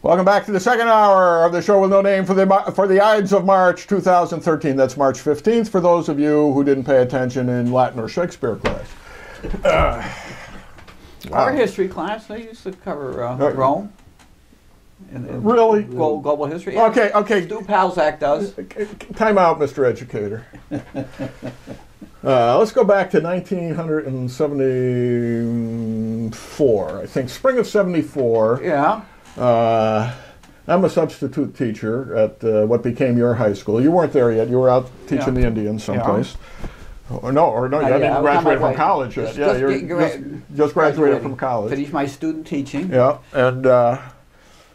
Welcome back to the second hour of the show with no name for the Ides of March 2013. That's March 15th for those of you who didn't pay attention in Latin or Shakespeare class. Our history class, they used to cover Rome. Really? Global history. Yeah. Okay. Stu Palzak does. Time out, Mr. Educator. Let's go back to 1974. I think spring of '74. Yeah. I'm a substitute teacher at what became your high school. You weren't there yet. You were out teaching the Indians someplace. Yeah. Or no, you didn't graduate from college. Just graduated from college. Finished my student teaching. Yeah, and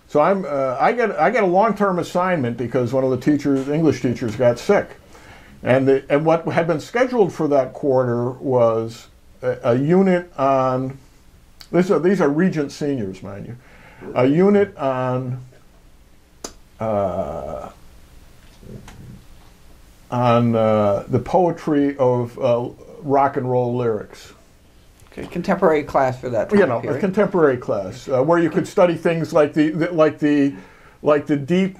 so I get a long-term assignment because one of the English teachers got sick, and what had been scheduled for that quarter was a unit on. These are Regent seniors, mind you. A unit on the poetry of rock and roll lyrics. Okay, contemporary class for that time period. A contemporary class where you could study things like the deep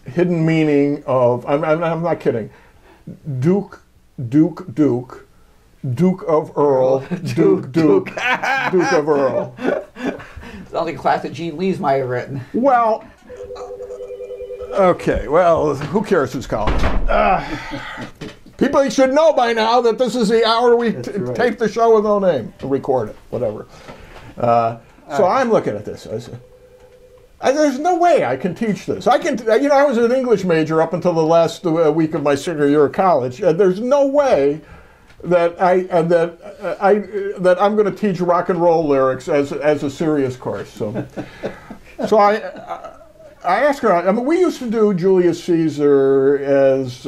hidden meaning of. I'm not kidding. Duke of Earl, Duke of Earl. Sounds like a class that Gene Lees might have written. Well, okay. Well, who cares who's calling? People should know by now that this is the hour we tape the show with no name, record it, whatever. So I'm looking at this. I said, there's no way I can teach this. I was an English major up until the last week of my senior year of college. There's no way that I'm going to teach rock and roll lyrics as a serious course. So I asked her. I mean, we used to do Julius Caesar as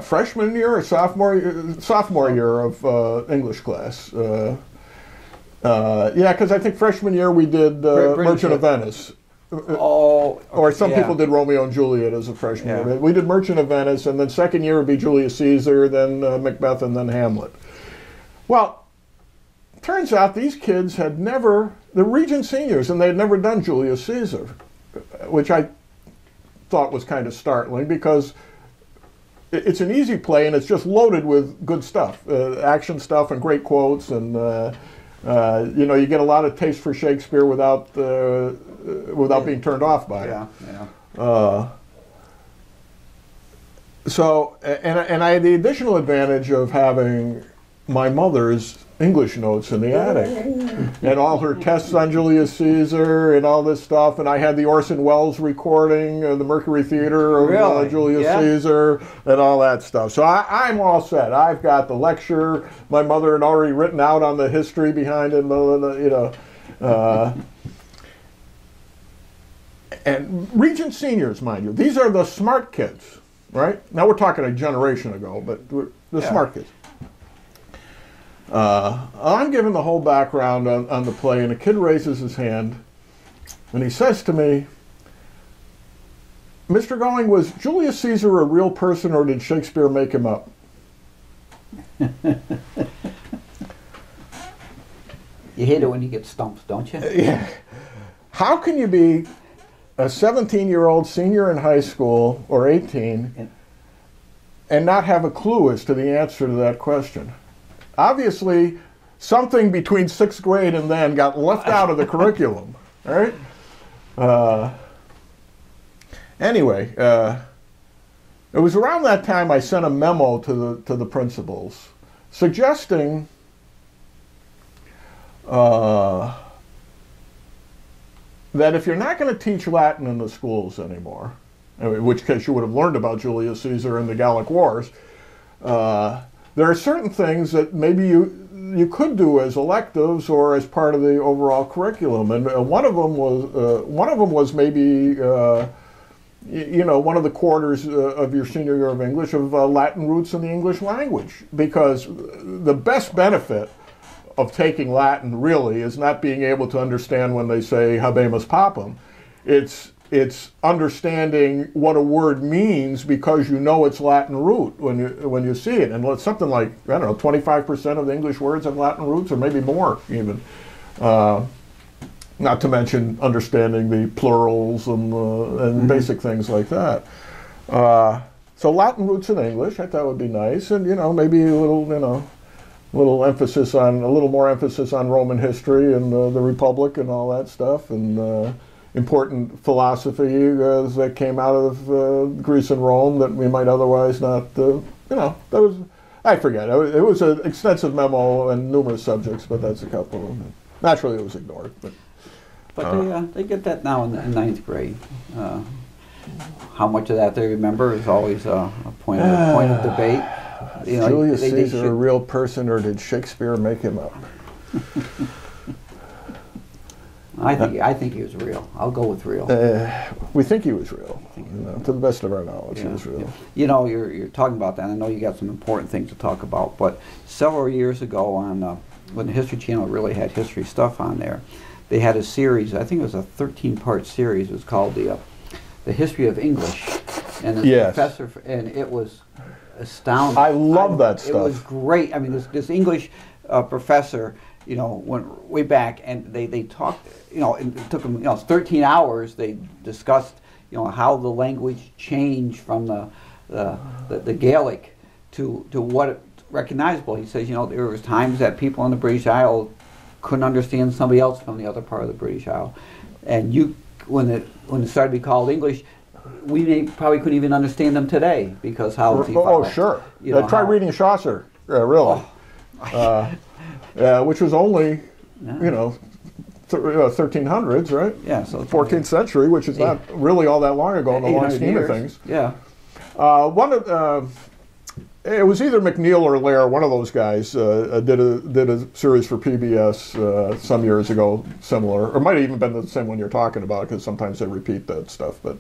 freshman year or sophomore year of English class. Yeah, because I think freshman year we did Merchant of Venice. Or some people did Romeo and Juliet as a freshman year. We did Merchant of Venice, and then second year would be Julius Caesar, then Macbeth, and then Hamlet. Well, turns out these kids had never, the Regent seniors, and they had never done Julius Caesar, which I thought was kind of startling because it's an easy play and it's just loaded with good stuff, action stuff and great quotes, and you get a lot of taste for Shakespeare without being turned off by it. So, and I had the additional advantage of having my mother's English notes in the attic, and all her tests on Julius Caesar and all this stuff, and I had the Orson Welles recording of the Mercury Theater of Julius Caesar and all that stuff. So I'm all set. I've got the lecture. My mother had already written out on the history behind it, and Regent seniors, mind you, these are the smart kids, right? Now we're talking a generation ago, but the smart kids. I'm giving the whole background on the play, and a kid raises his hand, and he says to me, Mr. Going, was Julius Caesar a real person, or did Shakespeare make him up? You hate it when you get stumped, don't you? Yeah. How can you be a 17-year-old senior in high school, or 18, and not have a clue as to the answer to that question? Obviously, something between 6th grade and then got left out of the curriculum, all right? Anyway, it was around that time I sent a memo to the principals suggesting that if you're not going to teach Latin in the schools anymore, in which case you would have learned about Julius Caesar and the Gallic Wars, there are certain things that maybe you could do as electives or as part of the overall curriculum, and one of them was maybe one of the quarters of your senior year of English of Latin roots in the English language, because the best benefit of taking Latin really is not being able to understand when they say habemus papam. It's understanding what a word means because you know its Latin root when you see it. And it's something like, I don't know, 25% of the English words have Latin roots, or maybe more even. not to mention understanding the plurals and basic things like that. So Latin roots in English, I thought would be nice, and maybe a little more emphasis on Roman history and the Republic and all that stuff, and important philosophy that came out of Greece and Rome that we might otherwise not. That was, I forget. It was an extensive memo and numerous subjects, but that's a couple of them. Naturally, it was ignored. But they get that now in ninth grade. How much of that they remember is always a point of debate. Is Julius Caesar a real person, or did Shakespeare make him up? I think he was real. I'll go with real. We think he was real. To the best of our knowledge, he was real. Yeah. You're talking about that. I know you got some important things to talk about. But several years ago, when the History Channel really had history stuff on there, they had a series. I think it was a 13-part series. It was called the History of English, and the professor, and it was astounding. I love that stuff. It was great. I mean, this English professor, went way back, and they talked. It took them 13 hours. They discussed how the language changed from the Gaelic to what it recognizable. He says there was times that people in the British Isle couldn't understand somebody else from the other part of the British Isle, and when it started to be called English, we probably couldn't even understand them today because how. Sure. Try reading Chaucer, really, which was only 1300s, right? Yeah, so 14th century, which is not really all that long ago in the long scheme of things. Yeah. It was either McNeil or Lair, one of those guys, did a series for PBS some years ago, similar, or might have even been the same one you're talking about, because sometimes they repeat that stuff. But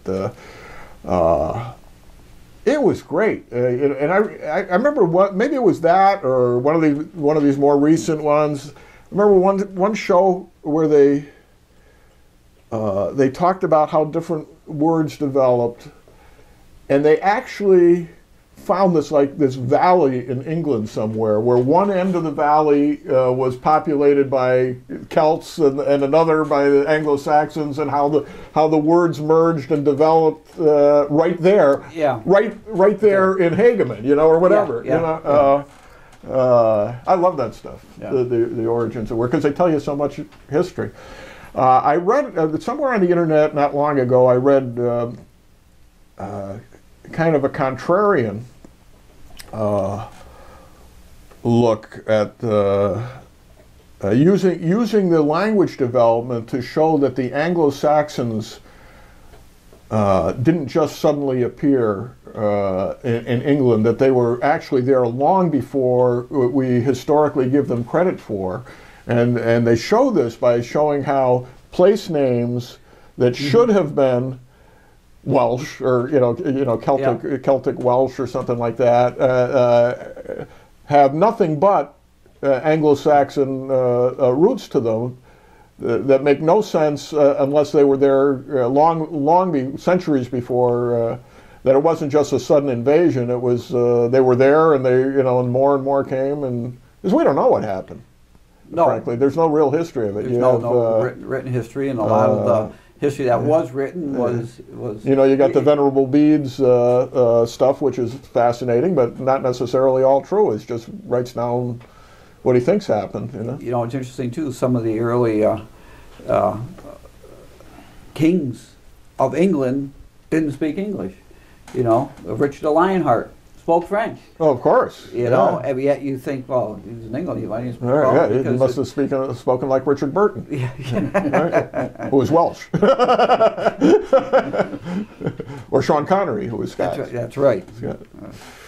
it was great, and I remember maybe it was that or one of these more recent ones. I remember one show where they talked about how different words developed, and they actually found this valley in England somewhere where one end of the valley was populated by Celts and another by the Anglo-Saxons, and how the words merged and developed right there, right there in Hageman, or whatever. I love that stuff, the origins of word, because they tell you so much history. I read somewhere on the internet not long ago. I read kind of a contrarian look at using the language development to show that the Anglo-Saxons didn't just suddenly appear in England, that they were actually there long before we historically give them credit for, and they show this by showing how place names that should have been Welsh or Celtic Welsh or something like that have nothing but Anglo-Saxon roots to them that make no sense unless they were there centuries before. That it wasn't just a sudden invasion. It was they were there, and and more came, and because we don't know what happened. No, frankly, there's no real history of it. There's no written history, and a lot of the history that was written was. You got the Venerable Bede's stuff, which is fascinating, but not necessarily all true. It just writes down what he thinks happened. It's interesting too. Some of the early kings of England didn't speak English. Richard the Lionheart spoke French. Oh, of course. And yet you think, well, he's in England, he he must have spoken like Richard Burton, right? Who was Welsh. Or Sean Connery, who was Scottish. That's right.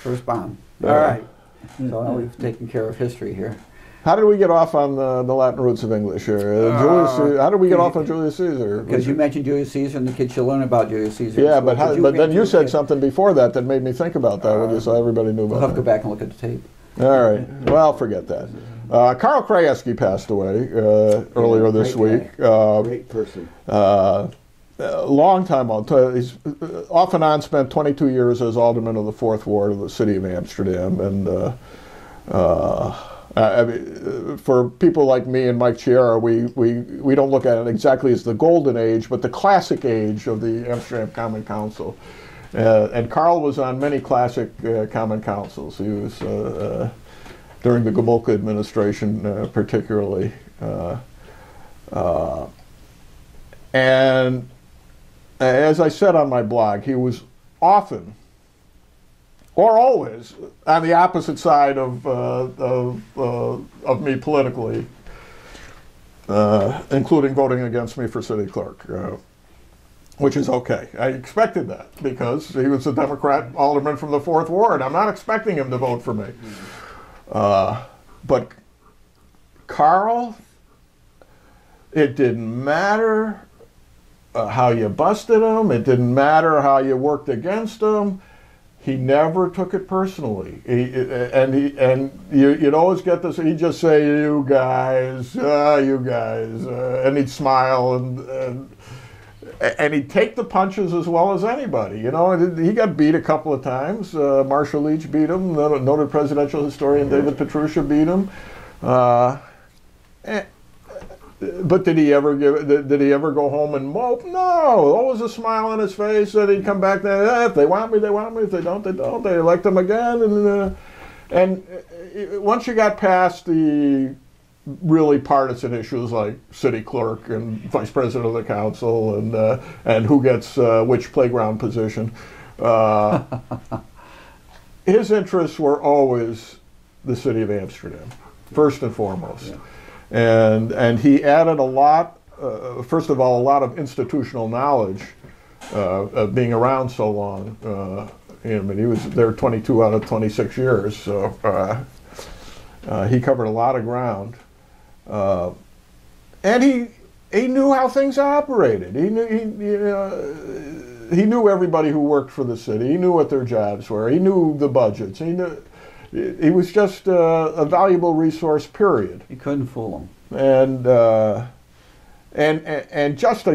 First Bond. All right. So now we've taken care of history here. How did we get off on the Latin roots of English here? How did we get off on Julius Caesar? Because you mentioned Julius Caesar, and the kids should learn about Julius Caesar. Yeah, but then you said something before that made me think about that, so everybody knew about it. We'll have to go back and look at the tape. All right. Well, forget that. Karol Krajewski passed away earlier this week. Great person. Long time on. He's off and on spent 22 years as alderman of the 4th Ward of the city of Amsterdam, and I mean, for people like me and Mike Chiara, we don't look at it exactly as the golden age, but the classic age of the Amsterdam Common Council. And Karol was on many classic Common Councils. He was during the Gomulka administration, particularly. And as I said on my blog, he was often, or always, on the opposite side of me politically, including voting against me for city clerk, which is okay. I expected that because he was a Democrat alderman from the 4th Ward. I'm not expecting him to vote for me. But Karol, it didn't matter how you busted him. It didn't matter how you worked against him. He never took it personally. And you'd always get this. He'd just say, "You guys," and he'd smile and he'd take the punches as well as anybody. You know, he got beat a couple of times. Marshall Leach beat him. The noted presidential historian David Petrusha beat him. But did he ever go home and mope? No, always a smile on his face, and he'd come back there. If they want me, they want me. If they don't, they don't. They elect him again. And once you got past the really partisan issues like city clerk and vice president of the council and who gets which playground position, his interests were always the city of Amsterdam, first and foremost. Yeah. And he added a lot, first of all, a lot of institutional knowledge of being around so long. I mean, he was there 22 out of 26 years, so he covered a lot of ground. And he knew how things operated. He knew everybody who worked for the city. He knew what their jobs were. He knew the budgets. He was just a valuable resource, period. You couldn't fool him. And just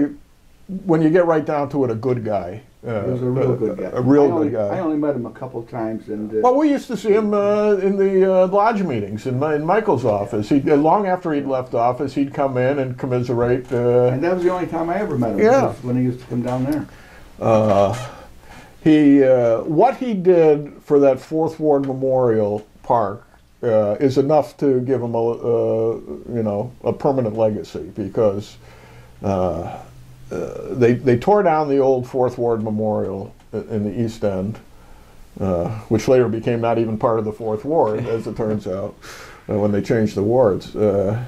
when you get right down to it, a good guy. He was a real good guy. A real good guy. I only met him a couple of times. Well, we used to see him in the lodge meetings in Michael's office. Long after he'd left office, he'd come in and commiserate. And that was the only time I ever met him. Yeah. When he used to come down there. What he did for that 4th Ward Memorial Park is enough to give him a permanent legacy, because they tore down the old 4th Ward Memorial in the East End, which later became not even part of the 4th Ward, as it turns out, when they changed the wards, to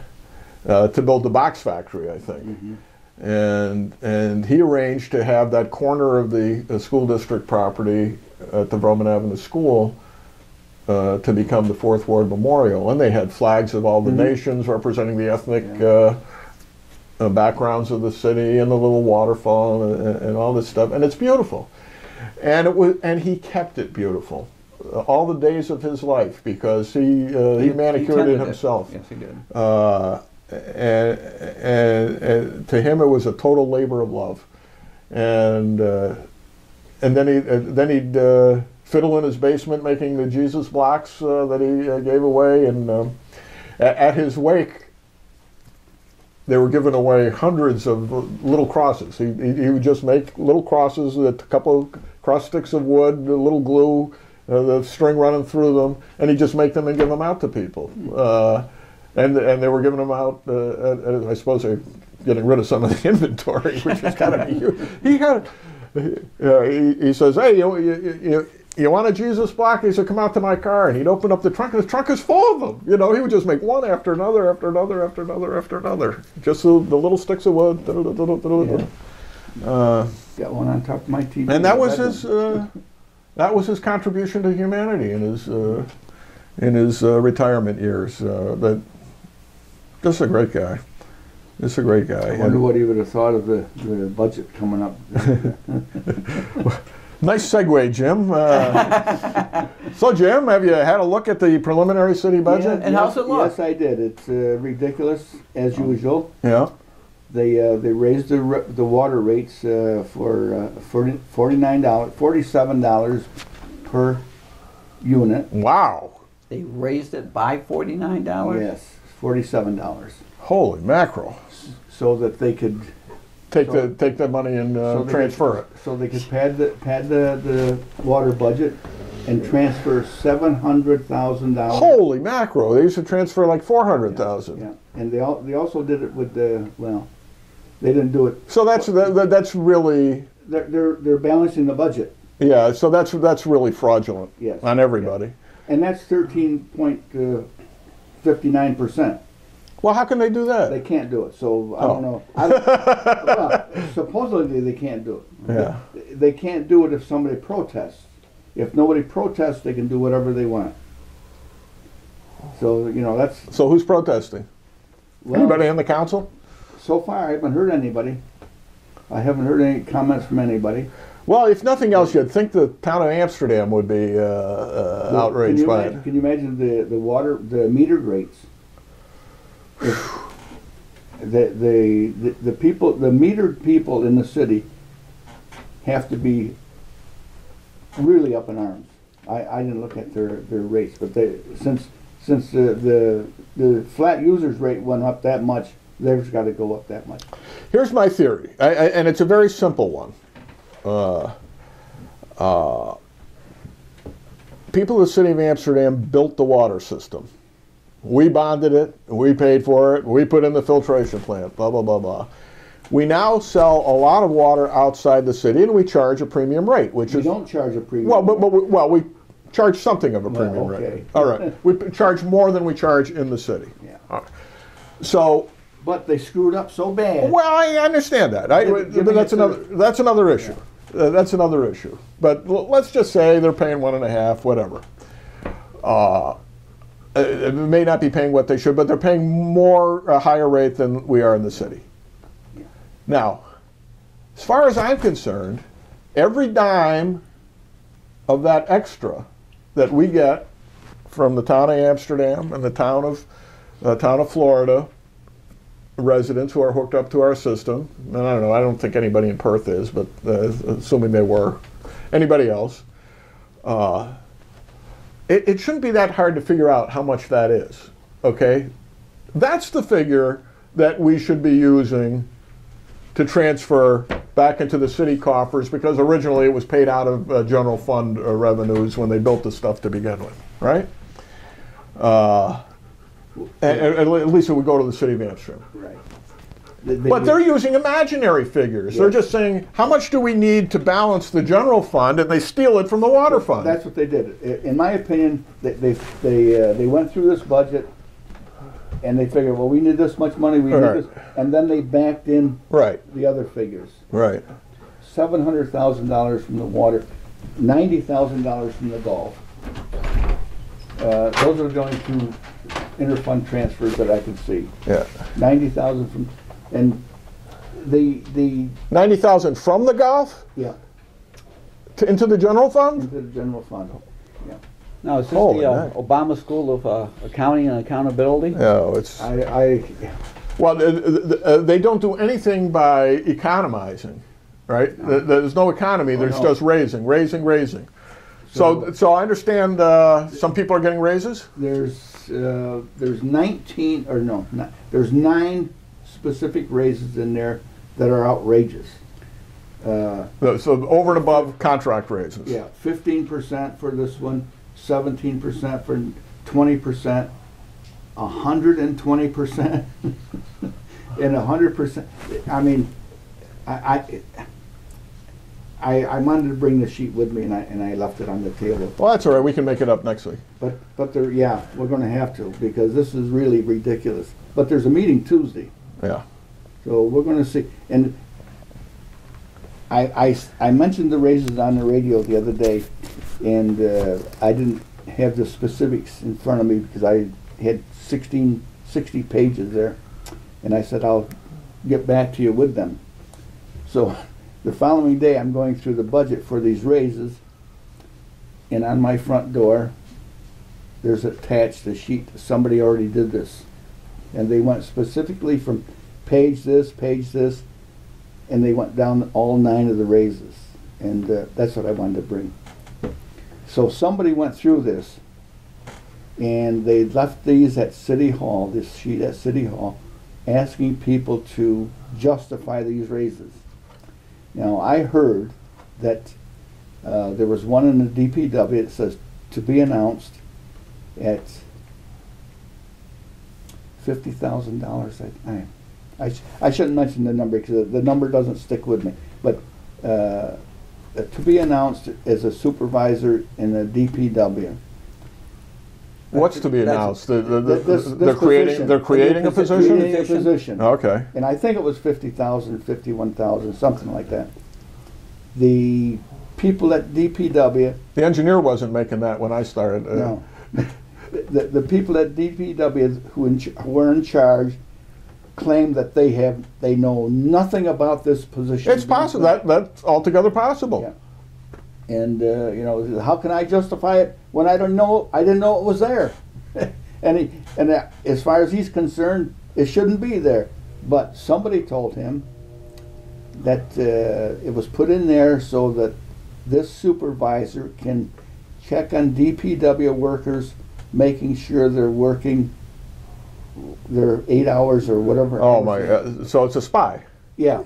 build the box factory, I think. Mm-hmm. And he arranged to have that corner of the school district property at the Vroman Avenue School to become the 4th Ward Memorial. And they had flags of all the nations representing the ethnic backgrounds of the city, and the little waterfall and all this stuff. And it's beautiful. And he kept it beautiful all the days of his life, because he manicured it himself. Yes, he did. And to him, it was a total labor of love, and then he'd fiddle in his basement making the Jesus blocks that he gave away, and at his wake, they were giving away hundreds of little crosses. He would just make little crosses with a couple of cross sticks of wood, a little glue, the string running through them, and he'd just make them and give them out to people. And they were giving them out. I suppose they're getting rid of some of the inventory, which is kind of huge. He says, "Hey, you want a Jesus block?" He said, "Come out to my car." And he'd open up the trunk, and the trunk is full of them. You know, he would just make one after another, after another, after another, after another. Just the little sticks of wood. Got one on top of my TV. And that was his contribution to humanity in his retirement years. Just a great guy. Just a great guy. I wonder what he would have thought of the budget coming up. Nice segue, Jim. So, Jim, have you had a look at the preliminary city budget? Yeah, and how's it look? Yes, I did. It's ridiculous, as usual. Yeah. They raised the water rates for $47 per unit. Wow. They raised it by $49? Yes, $47. Holy mackerel. So that they could Take the money and transfer it. So they could pad the water budget and transfer $700,000. Holy mackerel! They used to transfer like 400,000. Yeah, and they also did it with they didn't do it. So that's really. They're balancing the budget. Yeah, so that's really fraudulent. Yes. On everybody. Yeah. And that's 13.59%. Well, how can they do that? They can't do it. So I don't know. Well, supposedly they can't do it. Yeah. They can't do it if somebody protests. If nobody protests, they can do whatever they want. So that's. So who's protesting? Well, Anybody in the council? So far, I haven't heard anybody. I haven't heard any comments from anybody. Well, if nothing else, you'd think the town of Amsterdam would be outraged by it. Can you imagine the meter rates? The people, the metered people in the city have to be really up in arms. I didn't look at their rates, but since the flat users rate went up that much, theirs got to go up that much. Here's my theory, and it's a very simple one. People in the city of Amsterdam built the water system. We bonded it, we paid for it, we put in the filtration plant, blah, blah, blah, blah. We now sell a lot of water outside the city, and we charge a premium rate, which we don't charge a premium well, we charge something of a premium rate. All right. We charge more than we charge in the city. Yeah. All right. So. But they screwed up so bad. Well, I understand that. But that's another issue. Yeah. That's another issue. But let's just say they're paying 1.5, whatever. They may not be paying what they should, but they're paying a higher rate than we are in the city. Yeah. Now, as far as I'm concerned, every dime of that extra that we get from the town of Amsterdam and the town of Florida residents who are hooked up to our system, and I don't know, I don't think anybody in Perth is, but assuming they were, anybody else, it shouldn't be that hard to figure out how much that is, okay? That's the figure that we should be using to transfer back into the city coffers, because originally it was paid out of general fund revenues when they built the stuff to begin with, right? At least it would go to the city of Amsterdam. Right. But they're using imaginary figures. Yes. They're just saying, how much do we need to balance the general fund, and they steal it from the water fund. That's what they did. In my opinion, they went through this budget, and they figured, well, we need this much money, we need this, and then they backed in the other figures. Right. $700,000 from the water, $90,000 from the golf. Those are the only two interfund transfers that I can see. Yeah. 90,000 from, and the 90,000 from the golf? Yeah. Into the general fund? Into the general fund. Yeah. Now, is this the Obama School of Accounting and Accountability? No, it's. Well, they don't do anything by economizing, right? No. There's no economy. There's just raising. So I understand some people are getting raises. There's 9 specific raises in there that are outrageous. So over and above contract raises. Yeah, 15% for this one, 17% for 20%, 120%, and 100%. I mean, I wanted to bring the sheet with me, and I left it on the table. Well, that's all right. We can make it up next week. But we're going to have to, because this is really ridiculous. But there's a meeting Tuesday. Yeah. So we're going to see. And I mentioned the raises on the radio the other day, and I didn't have the specifics in front of me because I had 60 pages there, and I said I'll get back to you with them. So the following day, I'm going through the budget for these raises, and on my front door, there's attached a sheet. Somebody already did this, and they went specifically from page this, and they went down all 9 of the raises, and that's what I wanted to bring. So somebody went through this and they left these at City Hall, this sheet at City Hall, asking people to justify these raises. Now, I heard that there was one in the DPW that says to be announced at $50,000. I shouldn't mention the number because the number doesn't stick with me, but to be announced as a supervisor in the DPW. What's to be announced? They're This creating a creating a position? position. Okay. And I think it was 50,000, 51,000, something like that. The people at DPW. The engineer wasn't making that when I started. No. The people at DPW who were in charge claim that they know nothing about this position. It's possible. That's altogether possible. Yeah. And you know, how can I justify it when I didn't know it was there? and as far as he's concerned, it shouldn't be there. But somebody told him that it was put in there so that this supervisor can check on DPW workers, making sure they're working their 8 hours or whatever. Oh my God. So it's a spy. Yeah.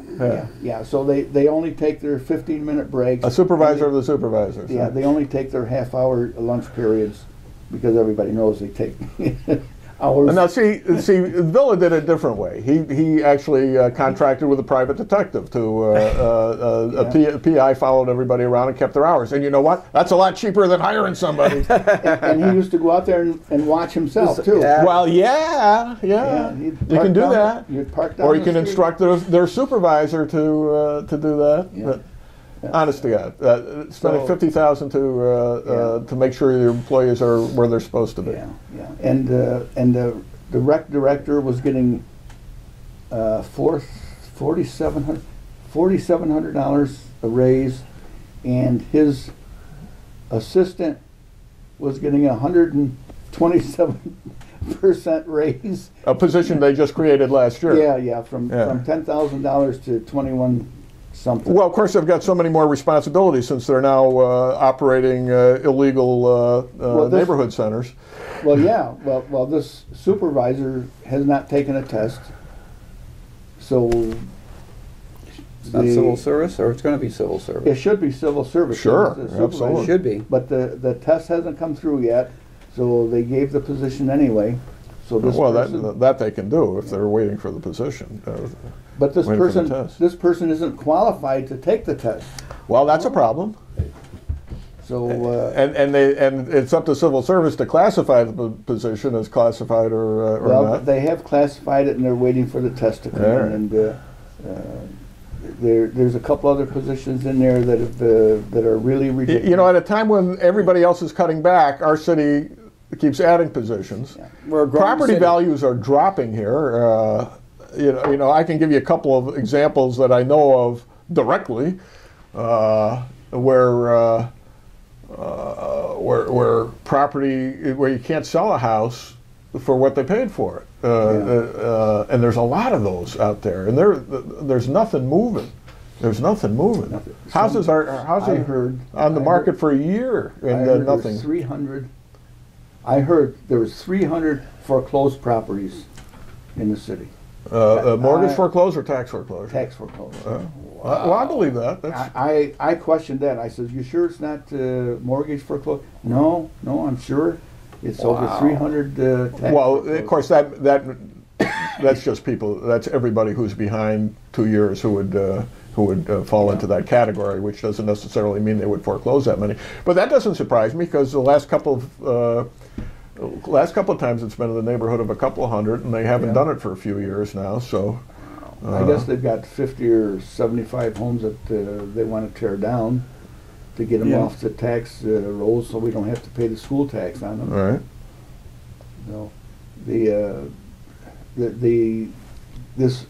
So they only take their 15-minute breaks. A supervisor of the supervisors. Yeah, they only take their half-hour lunch periods because everybody knows they take hours. And now see, Villa did it a different way. He actually contracted with a private detective to a PI followed everybody around and kept their hours. And you know what? That's a lot cheaper than hiring somebody. and he used to go out there and watch himself too. Yeah. Well, yeah. You can do that. Or you can instruct their supervisor to do that. Yeah. But, honest to God, spending $50,000 to make sure your employees are where they're supposed to be. Yeah. And the rec director was getting $4,700 a raise, and his assistant was getting 127% raise. A position they just created last year. Yeah, from $10,000 to 21 something. Well, of course, they've got so many more responsibilities since they're now operating illegal neighborhood centers. Well, yeah. Well, this supervisor has not taken a test, so it's not civil service, or it's going to be civil service. It should be civil service. Sure, The supervisor absolutely. Should be. But the test hasn't come through yet, so they gave the position anyway. So this person, that they can do if they're waiting for the position. but this waiting for the test. person isn't qualified to take the test. Well, that's a problem. So And it's up to civil service to classify the position as classified or not. they have classified it, and they're waiting for the test to come in. And there's a couple other positions in there that are really ridiculous. You know, at a time when everybody else is cutting back, our city keeps adding positions. Yeah. We're a growing Property city. values are dropping here. You know, I can give you a couple of examples that I know of directly, where property where you can't sell a house for what they paid for it, and there's a lot of those out there, and there's nothing moving. There's nothing moving. Houses are on the market for a year, and nothing. 300. I heard there was 300 foreclosed properties in the city. Mortgage foreclosure or tax foreclosure? Tax foreclosure. Well, I believe that. I questioned that. I said, "You sure it's not mortgage foreclosure?" No, I'm sure. It's over 300. Tax well, foreclosure. of course, that's just people. That's everybody who's behind 2 years who would fall into that category, which doesn't necessarily mean they would foreclose that many. But that doesn't surprise me because the last couple of times it's been in the neighborhood of a couple of hundred, and they haven't done it for a few years now. So I guess they've got 50 or 75 homes that they want to tear down to get them off the tax rolls, so we don't have to pay the school tax on them. all right. No, this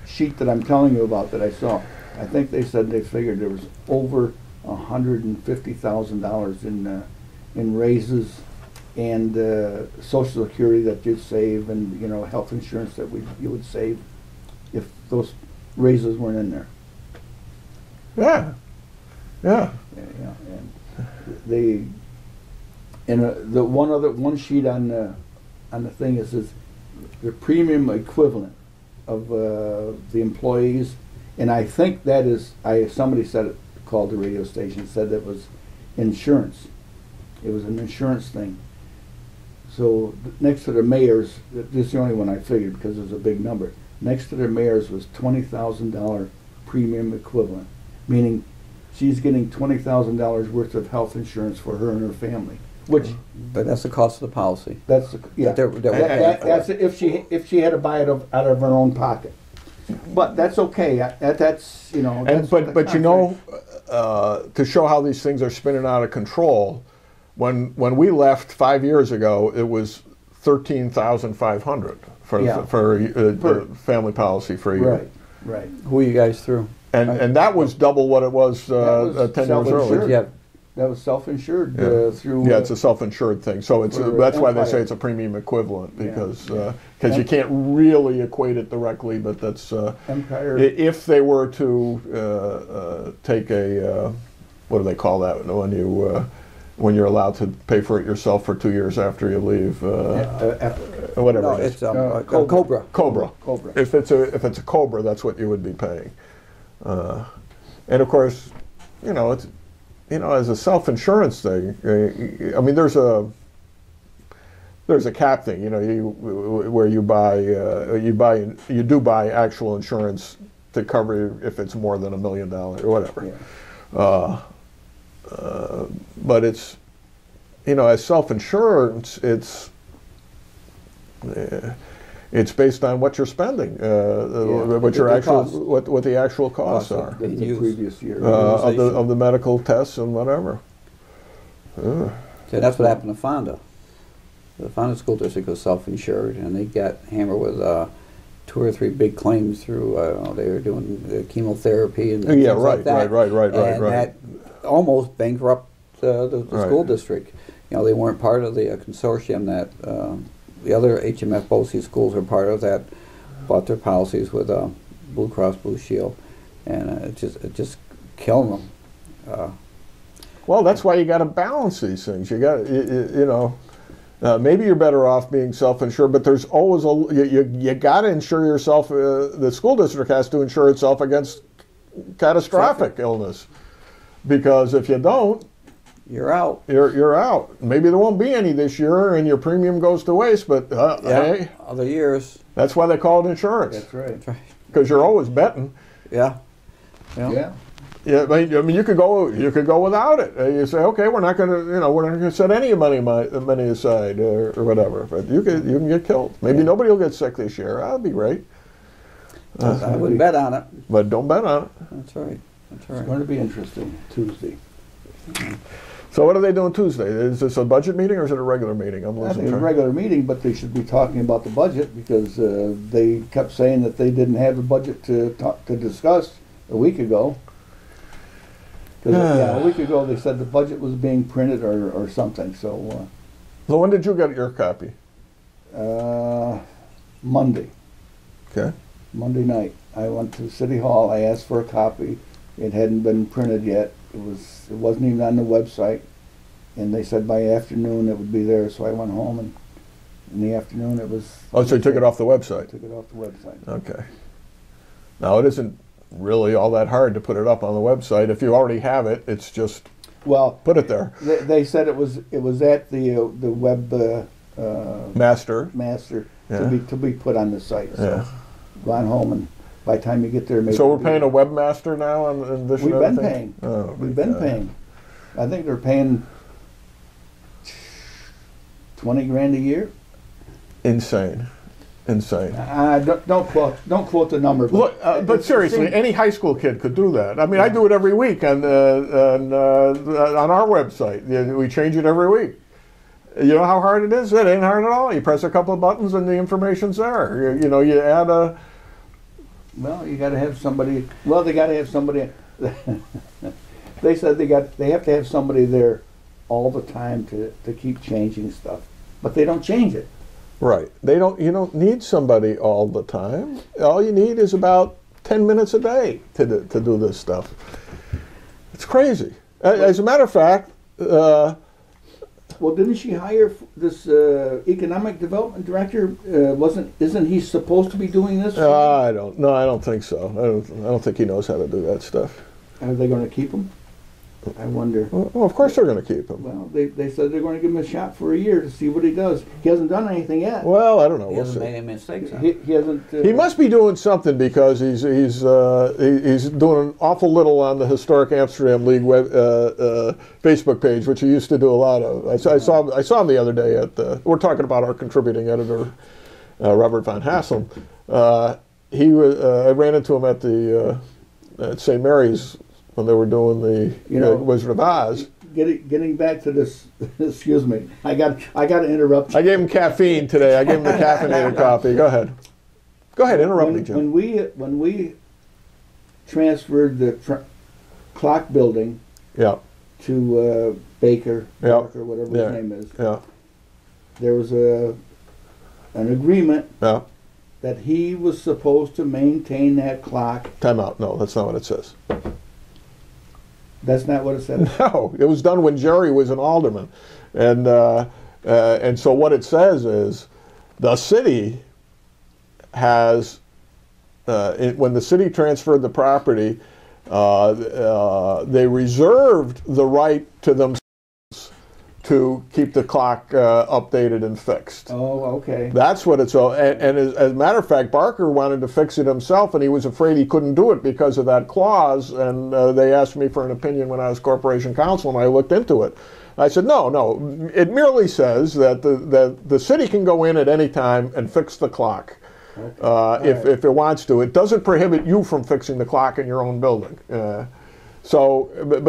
sheet that I'm telling you about that I saw, I think they said they figured there was over $150,000 in raises and Social Security that you'd save, and health insurance that you would save if those raises weren't in there. Yeah. And And the one sheet on the thing is the premium equivalent of the employees, and I think that is somebody said it, called the radio station, said that was insurance. It was an insurance thing. So next to the mayor's, this is the only one I figured because it was a big number. Next to their mayor's was $20,000 premium equivalent, meaning she's getting $20,000 worth of health insurance for her and her family. Which, but that's the cost of the policy. that's yeah. That's if she had to buy it out of her own pocket. But that's okay. That's you know. And but you know, to show how these things are spinning out of control, when we left 5 years ago, it was $13,500 for family policy for a year. Right. Who are you guys through? And that was double what it was 10 years earlier. Yeah. That was self-insured through. Yeah, it's a self-insured thing. So it's that's why they say it's a premium equivalent, because you can't really equate it directly, but that's Empire. If they were to take a what do they call that when you're allowed to pay for it yourself for 2 years after you leave, whatever. No, it is. it's Cobra. Cobra. If it's a Cobra, that's what you would be paying. And of course, it's. As a self-insurance thing, I mean, there's a cap thing, where you do buy actual insurance to cover if it's more than $1 million or whatever. Yeah. But it's, as self-insurance, it's based on what you're spending, what the actual costs are the previous year of the medical tests and whatever. So that's what happened to Fonda. The Fonda School District was self-insured, and they got hammered with 2 or 3 big claims through. They were doing chemotherapy and things like that. Right. And that almost bankrupted the school district. They weren't part of the consortium that. The other HMF BOCES schools are part of that, bought their policies with Blue Cross Blue Shield, and it just killed them. Well, that's why you got to balance these things. You got maybe you're better off being self-insured, but there's always you got to insure yourself. The school district has to insure itself against catastrophic illness, because if you don't, you're out. You're out. Maybe there won't be any this year, and your premium goes to waste. But hey, other years. That's why they call it insurance. That's right. Because you're always betting. Yeah. I mean, you could go without it. You say, okay, we're not going to set any money aside or whatever. But you can get killed. Maybe nobody will get sick this year. That'd be great. I wouldn't bet on it. But don't bet on it. That's right. It's going to be interesting Tuesday. So what are they doing Tuesday? Is this a budget meeting or is it a regular meeting? I think it's a regular meeting, but they should be talking about the budget, because they kept saying that they didn't have a budget to discuss a week ago. Because a week ago they said the budget was being printed or something. So when did you get your copy? Monday. Okay. Monday night. I went to City Hall. I asked for a copy. It hadn't been printed yet. It wasn't even on the website, and they said by afternoon it would be there. So I went home, and in the afternoon it was. Oh, so you took it off the website? Took it off the website. Okay. Now it isn't really all that hard to put it up on the website. If you already have it, it's just put it there. They said it was at the web master to be put on the site. So gone home, and by the time you get there, maybe. So we're paying a webmaster now on this. We've been paying. We've been paying. I think they're paying $20,000 a year. Insane. Don't quote the number. But seriously, any high school kid could do that. I mean, I do it every week on our website. We change it every week. You know how hard it is? It ain't hard at all. You press a couple of buttons and the information's there. You add a. Well, you got to have somebody. Well, they got to have somebody. They said they have to have somebody there all the time to keep changing stuff, but they don't change it. Right. You don't need somebody all the time. All you need is about 10 minutes a day to do this stuff. It's crazy. As a matter of fact, Well, didn't she hire this economic development director? Isn't he supposed to be doing this? I don't think so. I don't think he knows how to do that stuff. Are they going to keep him? I wonder. Well, of course they're going to keep him. Well, they said they're going to give him a shot for a year to see what he does. He hasn't done anything yet. Well, I don't know. He We'll hasn't see. made any mistakes. Huh? He hasn't. He must be doing something because he's doing an awful little on the Historic Amsterdam League Facebook page, which he used to do a lot of. I saw him the other day at the. We're talking about our contributing editor, Robert von Hasselm. I ran into him at the at St. Mary's when they were doing the Wizard of Oz. Getting back to this, excuse me. I got to interrupt you. I gave him caffeine today. I gave him the caffeinated coffee. Go ahead. Go ahead. Interrupt me, Jim. When we transferred the clock building to Baker, or whatever his name is, there was an agreement that he was supposed to maintain that clock. Time out. No, that's not what it says. That's not what it says. No, it was done when Jerry was an alderman, and so what it says is the city has when the city transferred the property, they reserved the right to themselves to keep the clock updated and fixed. Oh, okay. That's what it's all. And as a matter of fact, Barker wanted to fix it himself, and he was afraid he couldn't do it because of that clause. And they asked me for an opinion when I was corporation counsel, and I looked into it. I said, no. It merely says that the city can go in at any time and fix the clock if it wants to. It doesn't prohibit you from fixing the clock in your own building. But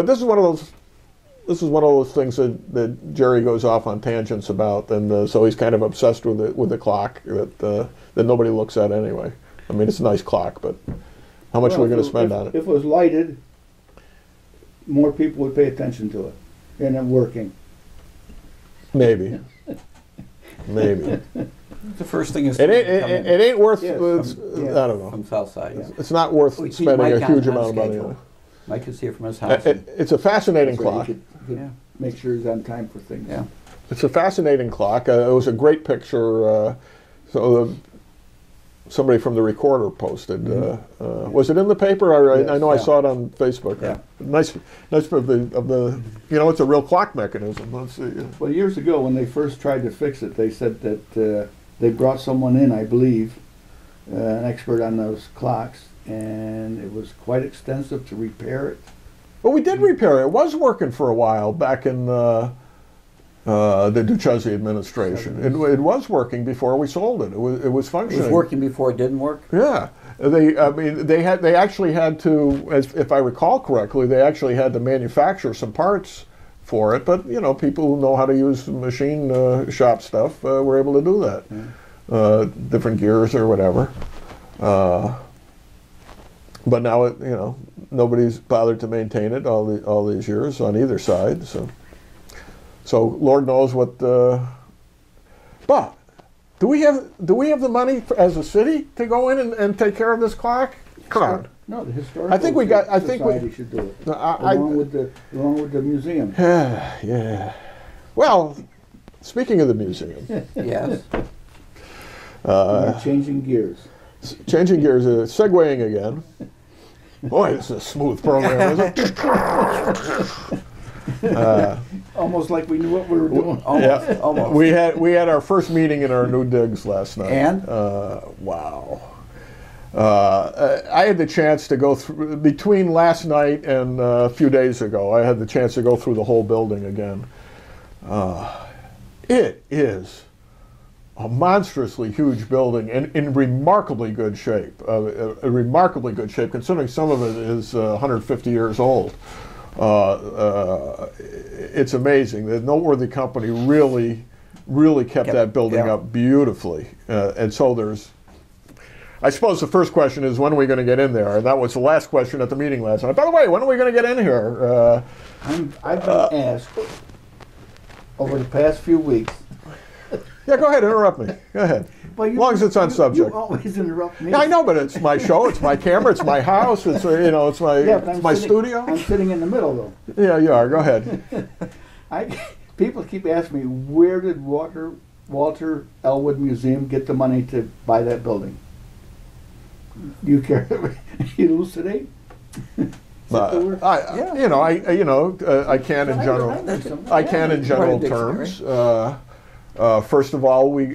this is one of those. This is one of those things that Jerry goes off on tangents about, and so he's kind of obsessed with the clock that nobody looks at anyway. I mean, it's a nice clock, but how much are we going to spend on it? If it was lighted, more people would pay attention to it, and it working. Maybe. Maybe. The first thing is it ain't worth. Yes, I don't know. from Southside. Yeah. It's not worth spending a huge amount of money on it. Mike can see it from his house. It's a fascinating clock. You could make sure he's on time for things. Yeah. It's a fascinating clock. It was a great picture. Somebody from the Recorder posted. Was it in the paper? Yes, I know I saw it on Facebook. Yeah. Nice of the. It's a real clock mechanism. Let's see. Well, years ago when they first tried to fix it, they said that they brought someone in, I believe, an expert on those clocks, and it was quite extensive to repair it. Well, we did repair it. It was working for a while back in the Duchesne administration. It was working before we sold it. It was functioning. It was working before it didn't work? Yeah. They actually had to, if I recall correctly, they actually had to manufacture some parts for it. But people who know how to use machine shop stuff were able to do that. Yeah. Different gears or whatever. But now nobody's bothered to maintain it all these years on either side. So Lord knows what. But do we have the money as a city to go in and take care of this clock? Come on. No, the historical society should do it. Along with the museum. Yeah. Well, speaking of the museum. Yes. We're changing gears. Changing gears, segueing again. Boy, this is a smooth program, isn't it? Almost like we knew what we were doing. Almost. We had our first meeting in our new digs last night. And? Wow. I had the chance to go through, between last night and a few days ago, I had the chance to go through the whole building again. It is a monstrously huge building and in remarkably good shape. Remarkably good shape, considering some of it is 150 years old. It's amazing. The Noteworthy Company really kept that building up beautifully. And so there's, I suppose the first question is, when are we going to get in there? And that was the last question at the meeting last night. By the way, when are we going to get in here? I've been asked over the past few weeks. Yeah, go ahead, interrupt me. Go ahead. As long as it's on subject. You always interrupt me. Yeah, I know, but it's my show, it's my camera, it's my house, it's my studio. I'm sitting in the middle, though. Yeah, you are. Go ahead. People keep asking me, where did Walter Elwood Museum get the money to buy that building? Do you care to elucidate? I can in general terms. First of all, we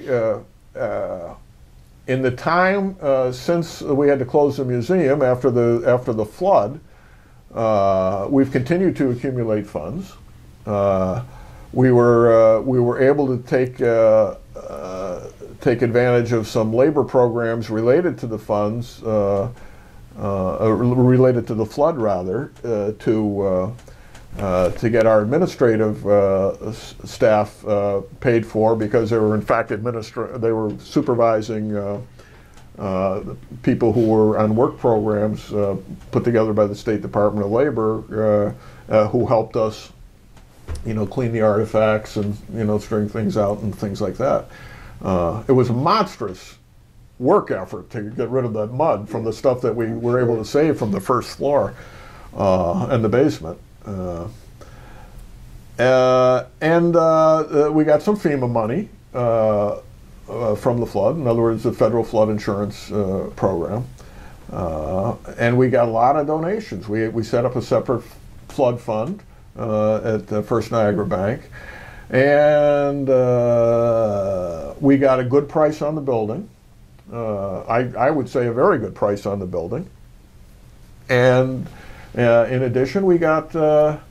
in the time since we had to close the museum after the flood, we've continued to accumulate funds. We were able to take advantage of some labor programs related to the funds, related to the flood rather, to get our administrative staff paid for, because they were in fact they were supervising people who were on work programs put together by the State Department of Labor, who helped us, clean the artifacts and string things out and things like that. It was a monstrous work effort to get rid of that mud from the stuff that we were able to save from the first floor and the basement. And we got some FEMA money from the flood, in other words, the federal flood insurance program. And we got a lot of donations. We set up a separate flood fund at First Niagara Bank. And we got a good price on the building. I would say a very good price on the building. And in addition, we got a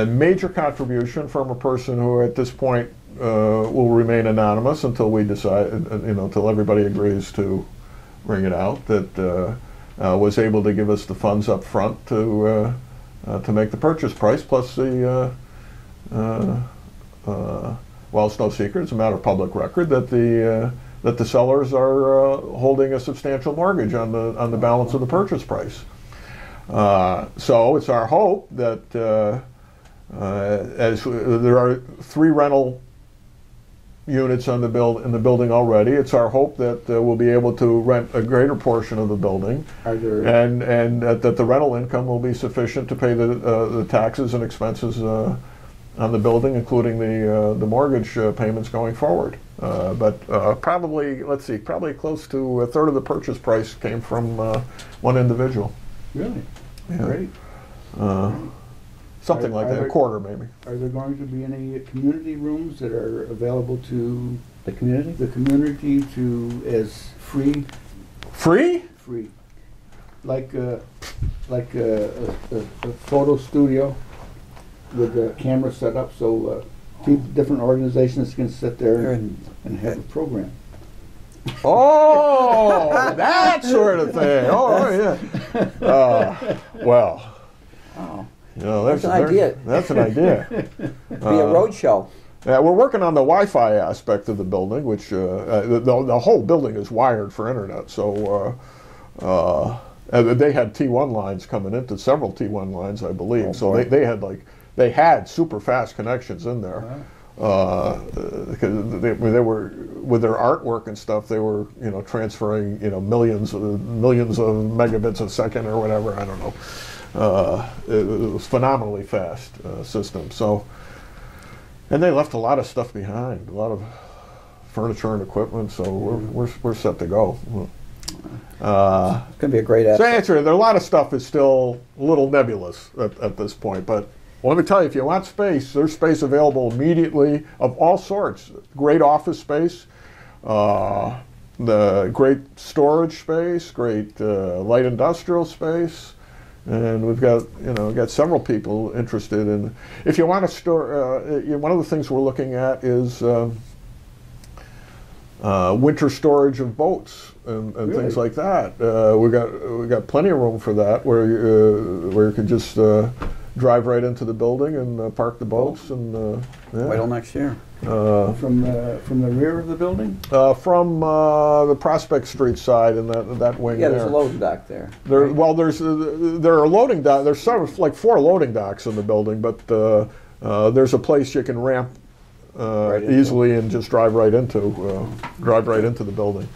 major contribution from a person who at this point will remain anonymous until we decide, until everybody agrees to bring it out, that was able to give us the funds up front to make the purchase price, plus the well, it's no secret, it's a matter of public record that the sellers are holding a substantial mortgage on the balance of the purchase price. So it's our hope that as there are 3 rental units in the building already, it's our hope that we'll be able to rent a greater portion of the building, and that the rental income will be sufficient to pay the taxes and expenses on the building, including the mortgage payments going forward. But probably, let's see, probably close to a third of the purchase price came from one individual. Really? Yeah. Great. Something like that, a quarter maybe. Are there going to be any community rooms that are available to The community? the community as free? Free? Free. Like a photo studio with a camera set up so different organizations can sit there and have a program. Oh, that sort of thing. Oh, yeah. Well, Oh, that's an idea. That's an idea. be a road show. Yeah, we're working on the Wi-Fi aspect of the building, which the whole building is wired for internet. So they had T1 lines coming into several T1 lines, I believe. So they had super fast connections in there. Because they were, with their artwork and stuff, they were transferring millions of megabits a second or whatever. I don't know. It was phenomenally fast system. So, and they left a lot of stuff behind, a lot of furniture and equipment. So we're set to go. It's going to be a great So asset. answer, there a lot of stuff is still a little nebulous at this point, but. Well, let me tell you, if you want space, there's space available immediately of all sorts. Great office space, the great storage space, great light industrial space, and we've got several people interested in. If you want to store, one of the things we're looking at is winter storage of boats and Really? things like that. We got plenty of room for that, where you can just. Drive right into the building and park the boats and Wait till next year. From the rear of the building? From the Prospect Street side and that wing. Yeah, there. there's a loading dock there. There are loading docks. There's sort of like 4 loading docks in the building, but there's a place you can ramp easily and just drive right into the building.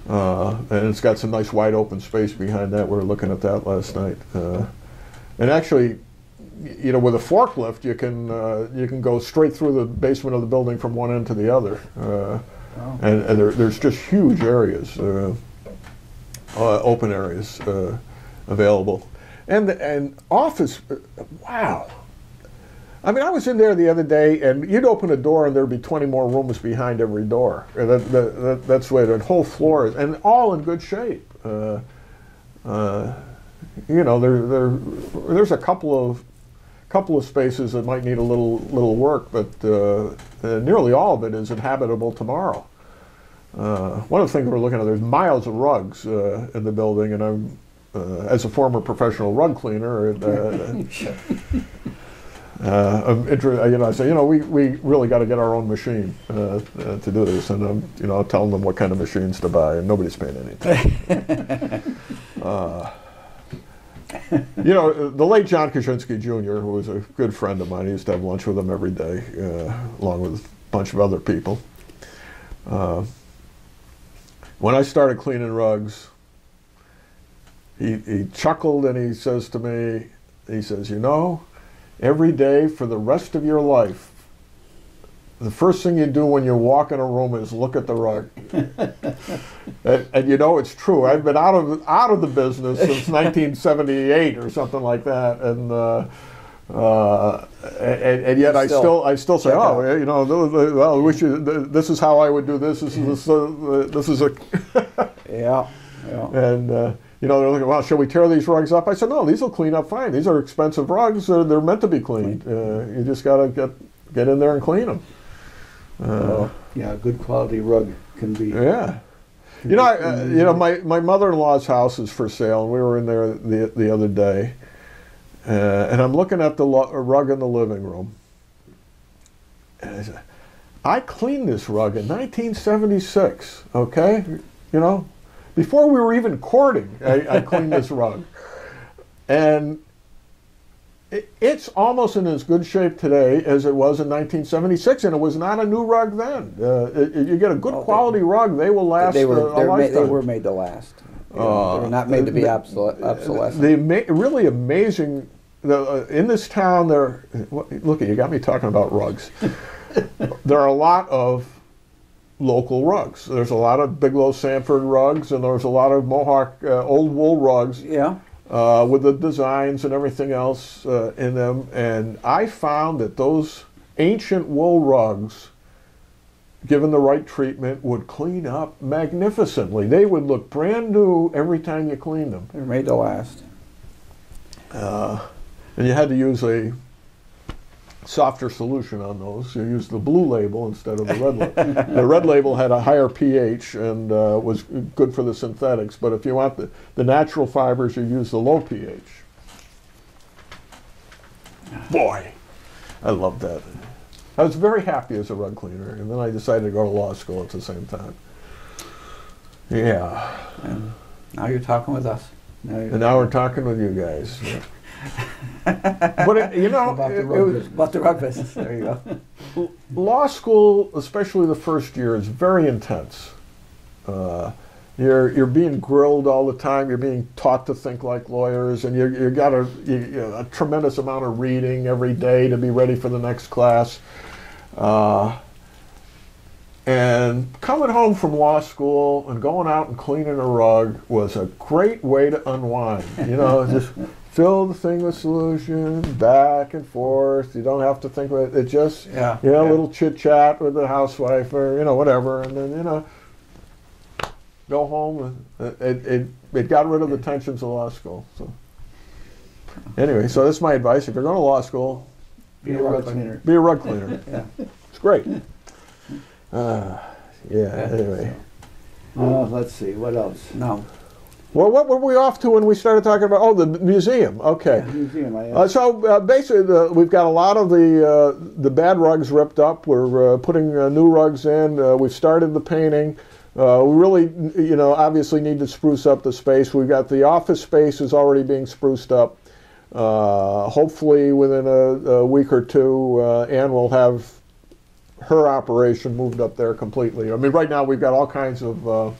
And it's got some nice wide open space behind that. We were looking at that last night. And actually, you know, with a forklift, you can go straight through the basement of the building from one end to the other, and there's just huge areas, open areas available, and office. Wow. I mean, I was in there the other day, and you'd open a door, and there'd be 20 more rooms behind every door. That's the way the whole floor is, and all in good shape. You know, there's a couple of spaces that might need a little work, but nearly all of it is inhabitable tomorrow. One of the things we're looking at, there's miles of rugs in the building, and I'm, as a former professional rug cleaner, I'm interested. You know, I say, you know, we really got to get our own machine to do this, and I'm, you know, telling them what kind of machines to buy, and nobody's paying anything. You know, the late John Krajewski Jr., who was a good friend of mine, I used to have lunch with him every day, along with a bunch of other people. When I started cleaning rugs, he chuckled and he says to me, he says, you know, every day for the rest of your life, the first thing you do when you walk in a room is look at the rug. and you know, it's true. I've been out of the business since 1978 or something like that, and yet I still say, oh, you know, well, this is how I would do this. This is a yeah. And you know, they're looking, well, should we tear these rugs up? I said, no, these will clean up fine. These are expensive rugs. They're meant to be cleaned. You just got to get in there and clean them. Yeah, a good quality rug can be. Yeah. You know, my mother-in-law's house is for sale, and we were in there the other day. And I'm looking at the rug in the living room. And I said, I cleaned this rug in 1976, okay? You know? Before we were even courting, I cleaned this rug. And it's almost in as good shape today as it was in 1976, and it was not a new rug then. You get a good quality rug, they will last a lifetime. They were made to last. They were not made to be obsolescent. Really amazing, in this town, look, you got me talking about rugs. There are a lot of local rugs. There's a lot of Bigelow Sanford rugs, and there's a lot of Mohawk old wool rugs. Yeah. With the designs and everything else in them. And I found that those ancient wool rugs, given the right treatment, would clean up magnificently. They would look brand new every time you cleaned them. They're made to last. And you had to use a softer solution on those. You used the blue label instead of the red label. The red label had a higher pH and was good for the synthetics, but if you want the natural fibers, you use the low pH. Boy, I loved that. I was very happy as a rug cleaner, and then I decided to go to law school at the same time. Yeah. And now you're talking with us. And now we're talking with you guys. But you know, about the rug business. There you go. Law school, especially the first year, is very intense. You're being grilled all the time. You're being taught to think like lawyers, and you got a tremendous amount of reading every day to be ready for the next class. And coming home from law school and going out and cleaning a rug was a great way to unwind. You know, just fill the thing with solution, back and forth. You don't have to think about it. Just, a little chit chat with the housewife or, you know, whatever. And then, you know, go home. It got rid of the tensions of law school. So anyway, so that's my advice. If you're going to law school, be a rug cleaner. Be a rug cleaner. Yeah. It's great. Anyway. Let's see, what else? No. Well, what were we off to when we started talking about? Oh, the museum. Okay. Yeah, museum. So basically, we've got a lot of the bad rugs ripped up. We're putting new rugs in. We've started the painting. We really, you know, obviously need to spruce up the space. We've got the office space is already being spruced up. Hopefully, within a week or two, Ann will have her operation moved up there completely. I mean, right now we've got all kinds of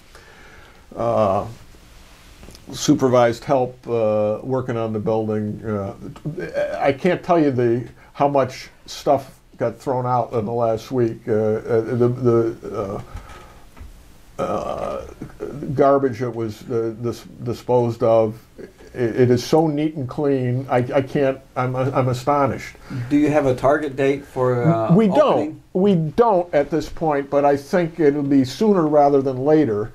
supervised help working on the building. I can't tell you how much stuff got thrown out in the last week. The garbage that was disposed of, it is so neat and clean. I can't. I'm astonished. Do you have a target date for we opening? don't. We don't at this point, but I think it'll be sooner rather than later.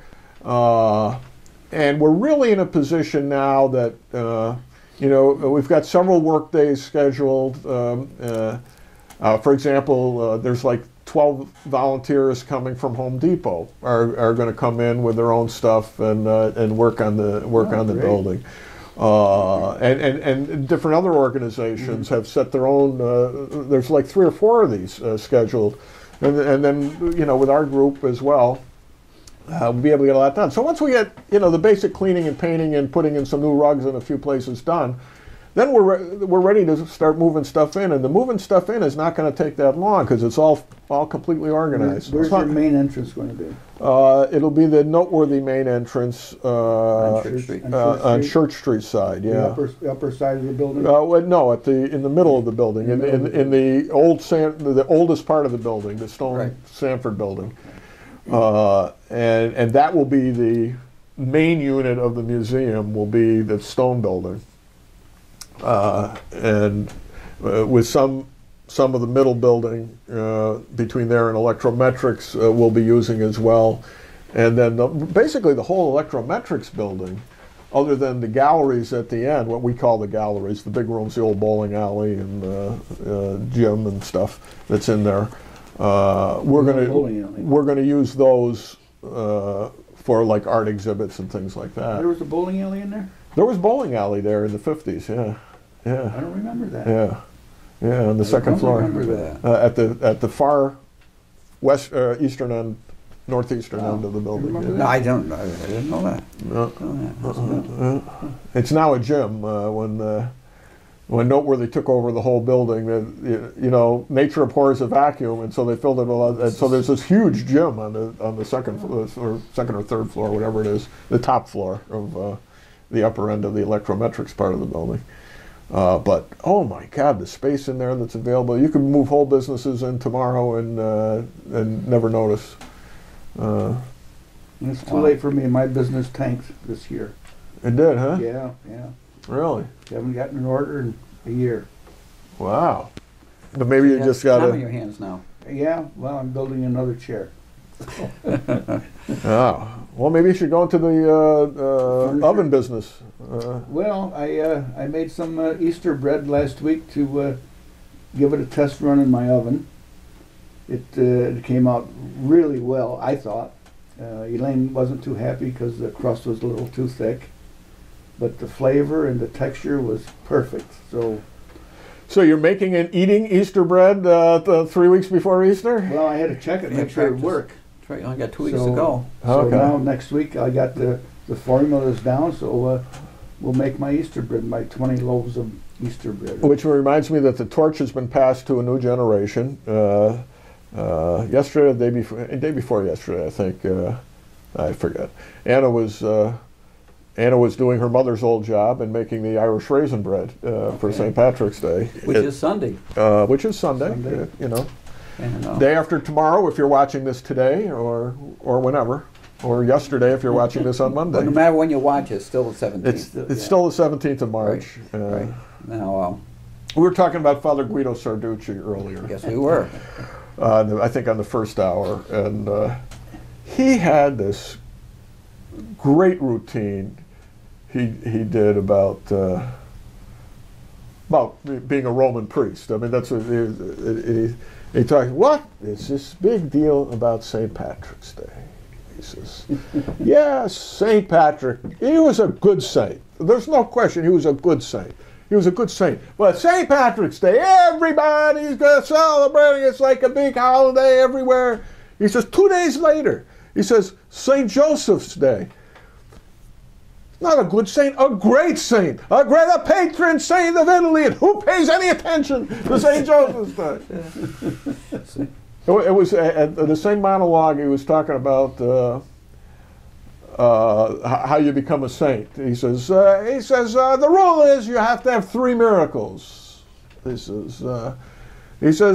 And we're really in a position now that we've got several work days scheduled. For example, there's like 12 volunteers coming from Home Depot are going to come in with their own stuff and work on the building. And different other organizations have set their own. There's like 3 or 4 of these scheduled, and then with our group as well. We'll be able to get a lot done. So once we get the basic cleaning and painting and putting in some new rugs in a few places done, then we're ready to start moving stuff in. And the moving stuff in is not going to take that long because it's all completely organized. Where's your main entrance going to be? It'll be the noteworthy main entrance On Church Street. on Church Street side. Yeah. The upper side of the building. Well, no, in the middle of the building, in the the oldest part of the building, the stone Sanford building. And that will be the main unit of the museum, will be the stone building, and with some of the middle building between there and electrometrics we'll be using as well, and then basically the whole electrometrics building, other than the galleries at the end, what we call the galleries, the big rooms, the old bowling alley and gym and stuff that's in there. We're going to use those for like art exhibits and things like that. There was a bowling alley in there? There was a bowling alley there in the 50s, yeah. I don't remember that. Yeah, on the second floor. I remember that. At the far west, eastern end, northeastern end of the building. No, I didn't know that. No. It's now a gym. When Noteworthy took over the whole building, nature abhors a vacuum, and so they filled it a lot. And so there's this huge gym on the second floor, or second or third floor, whatever it is, the top floor of the upper end of the electrometrics part of the building. But oh my God, the space in there that's available! You can move whole businesses in tomorrow and never notice. It's too late for me. My business tanked this year. It did, huh? Yeah. Really? Haven't gotten an order in a year. Wow. But maybe you just got time in your hands now. Yeah, well, I'm building another chair. Oh. Well, maybe you should go into the oven business. Well, I made some Easter bread last week to give it a test run in my oven. It came out really well, I thought. Elaine wasn't too happy because the crust was a little too thick. But the flavor and the texture was perfect. So you're making and eating Easter bread 3 weeks before Easter? Well, I had to check it, make sure it worked. That's right, you only got 2 weeks to go. So now next week I got the formulas down, so we'll make my Easter bread, my 20 loaves of Easter bread. Which reminds me that the torch has been passed to a new generation. Yesterday, the day before yesterday, I think, I forget. Anna was doing her mother's old job and making the Irish raisin bread for St. Patrick's Day. Which is Sunday. Which is Sunday. And, day after tomorrow, if you're watching this today, or whenever, or yesterday if you're watching this on Monday. But no matter when you watch it, it's still the 17th. It's still the 17th of March. Right. Now, we were talking about Father Guido Sarducci earlier. Yes, we were. I think on the first hour. And he had this great routine he did about being a Roman priest. I mean, that's what he talked. What is this big deal about St. Patrick's Day? He says, yes, St. Patrick, he was a good saint. There's no question he was a good saint. He was a good saint. But St. Patrick's Day, everybody's celebrating. It's like a big holiday everywhere. He says, 2 days later, he says, St. Joseph's Day. Not a good saint, a great saint, a patron saint of Italy, and who pays any attention to St. Joseph's Day? It was the same monologue he was talking about how you become a saint. He says the rule is you have to have 3 miracles. He says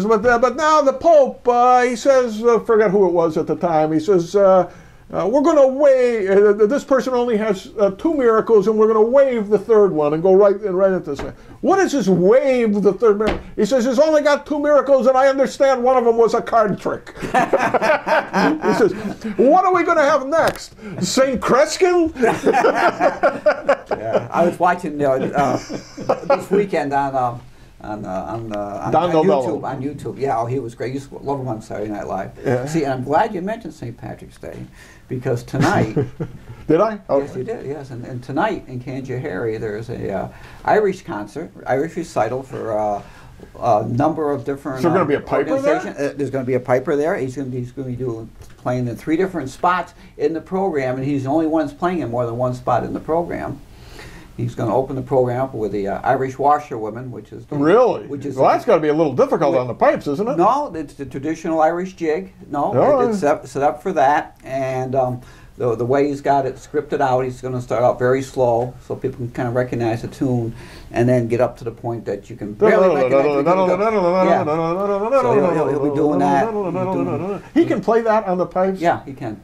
but now the Pope, he says, forget who it was at the time. He says we're going to waive. This person only has 2 miracles, and we're going to waive the 3rd one and go right at this. What is this waive the 3rd miracle? He says he's only got 2 miracles, and I understand one of them was a card trick. He says, what are we going to have next? Saint Kreskin? Yeah, I was watching this weekend on YouTube. On YouTube, yeah. Oh, he was great. I used to love him on Saturday Night Live. Yeah. See, and I'm glad you mentioned St. Patrick's Day, because tonight. Did I? Oh. Yes, you did. Yes, and tonight in Kanjahari there's a Irish concert, Irish recital for a number of different. Is there going to be a piper there? There's going to be a piper there. He's going to be playing in 3 different spots in the program, and he's the only one that's playing in more than 1 spot in the program. He's going to open the program up with the Irish washerwoman, which is well, that's got to be a little difficult on the pipes, isn't it? No, it's the traditional Irish jig. No, it's set up for that, and the way he's got it scripted out, he's going to start out very slow, so people can kind of recognize the tune, and then get up to the point that you can barely recognize. So he'll be doing that. He can play that on the pipes. Yeah, he can.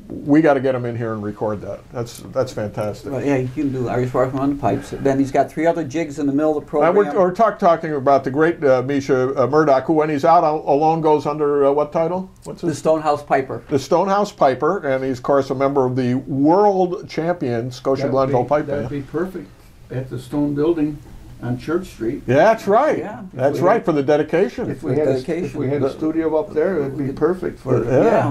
We got to get him in here and record that. That's fantastic. Well, yeah, he can do Irish Washerman on the pipes. Then he's got 3 other jigs in the middle of the program. We're talking about the great Misha Murdoch, who, when he's out alone, goes under what title? What's his? The Stonehouse Piper. The Stonehouse Piper, and he's, of course, a member of the world champion Scotia Glenville Pipe Band. That'd be perfect at the Stone Building on Church Street. Yeah, that's right. Yeah. That's right, for the dedication. If we had a studio up there, it'd be perfect for we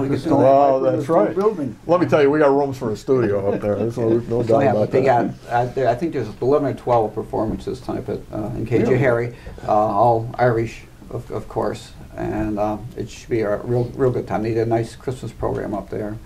could that's right. Building. Let me tell you, we got rooms for a studio up there. There's no doubt about they that. got I think there's 11 or 12 performances tonight in Kanjahari, all Irish, of course, and it should be a real good time. They did a nice Christmas program up there.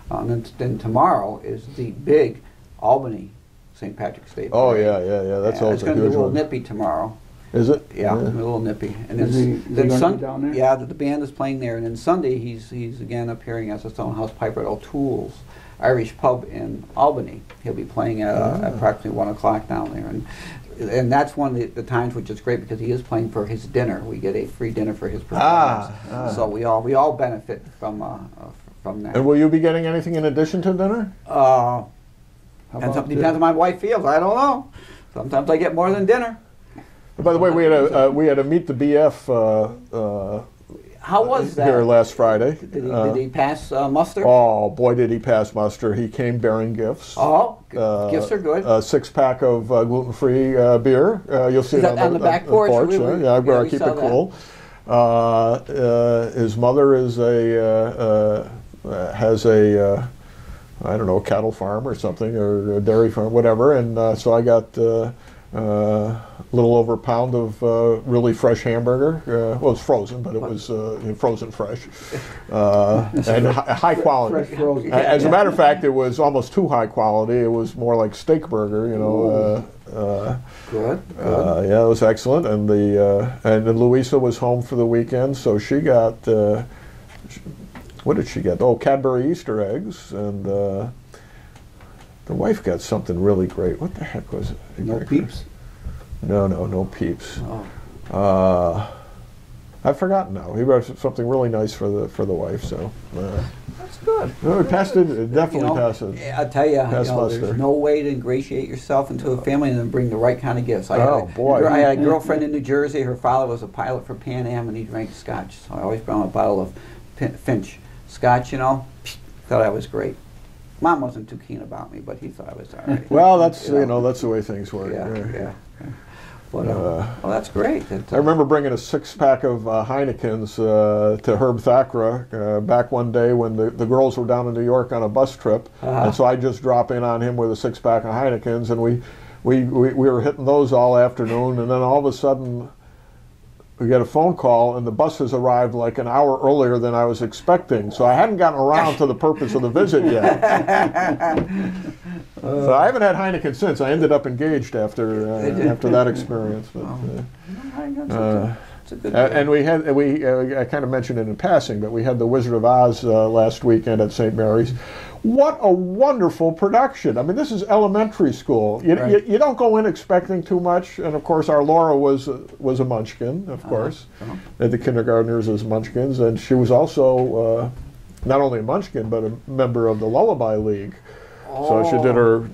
Then tomorrow is the big Albany St. Patrick's Day. Oh yeah. That's always it's a going to be a huge little one. nippy tomorrow. Is it? Yeah, it's a little nippy. And then Sunday down there? Yeah, the band is playing there, and then Sunday he's again appearing as a Stonehouse Piper at O'Toole's Irish Pub in Albany. He'll be playing at approximately 1 o'clock down there, and that's one of the times which is great because he is playing for his dinner. We get a free dinner for his performance, so we all benefit from that. And will you be getting anything in addition to dinner? Depends on my wife feels. I don't know. Sometimes I get more than dinner. By the way, we had a Meet the BF. How was that? Here last Friday. Did he pass muster? Oh boy, did he pass muster! He came bearing gifts. Oh, gifts are good. A 6-pack of gluten-free beer. You'll see it on the back porch. Yeah, I keep it cool. His mother is has a I don't know, cattle farm or something, or a dairy farm, whatever. And so I got a little over a pound of really fresh hamburger. Well, it's frozen, but it was frozen fresh. And high quality. Fresh frozen. As a matter of fact, it was almost too high quality. It was more like steak burger, you know. Good. Yeah, it was excellent. And and then Louisa was home for the weekend, so she got... what did she get? Oh, Cadbury Easter eggs, and the wife got something really great. What the heck was it? No Peeps? No Peeps. Oh. I've forgotten now. He brought something really nice for the wife. So that's good. No, he passed it. Definitely passed it. I tell you, there's no way to ingratiate yourself into a family and then bring the right kind of gifts. I had a girlfriend in New Jersey. Her father was a pilot for Pan Am, and he drank scotch. So I always brought him a bottle of Finch scotch, thought I was great. Mom wasn't too keen about me, but he thought I was all right. Well, that's that's the way things work. Yeah. But that's great. I remember bringing a 6-pack of Heinekens to Herb Thakra back one day when the girls were down in New York on a bus trip, and so I just drop in on him with a 6-pack of Heinekens, and we were hitting those all afternoon, and then all of a sudden we get a phone call, and the buses arrived like an hour earlier than I was expecting. So I hadn't gotten around to the purpose of the visit yet. So I haven't had Heineken since. I ended up engaged after that experience. But, and I kind of mentioned it in passing, but we had the Wizard of Oz last weekend at St. Mary's. what a wonderful production. I mean, this is elementary school. You don't go in expecting too much. And of course, our Laura was a Munchkin, of course. And the kindergartners as Munchkins. And she was also not only a Munchkin, but a member of the Lullaby League. So she did her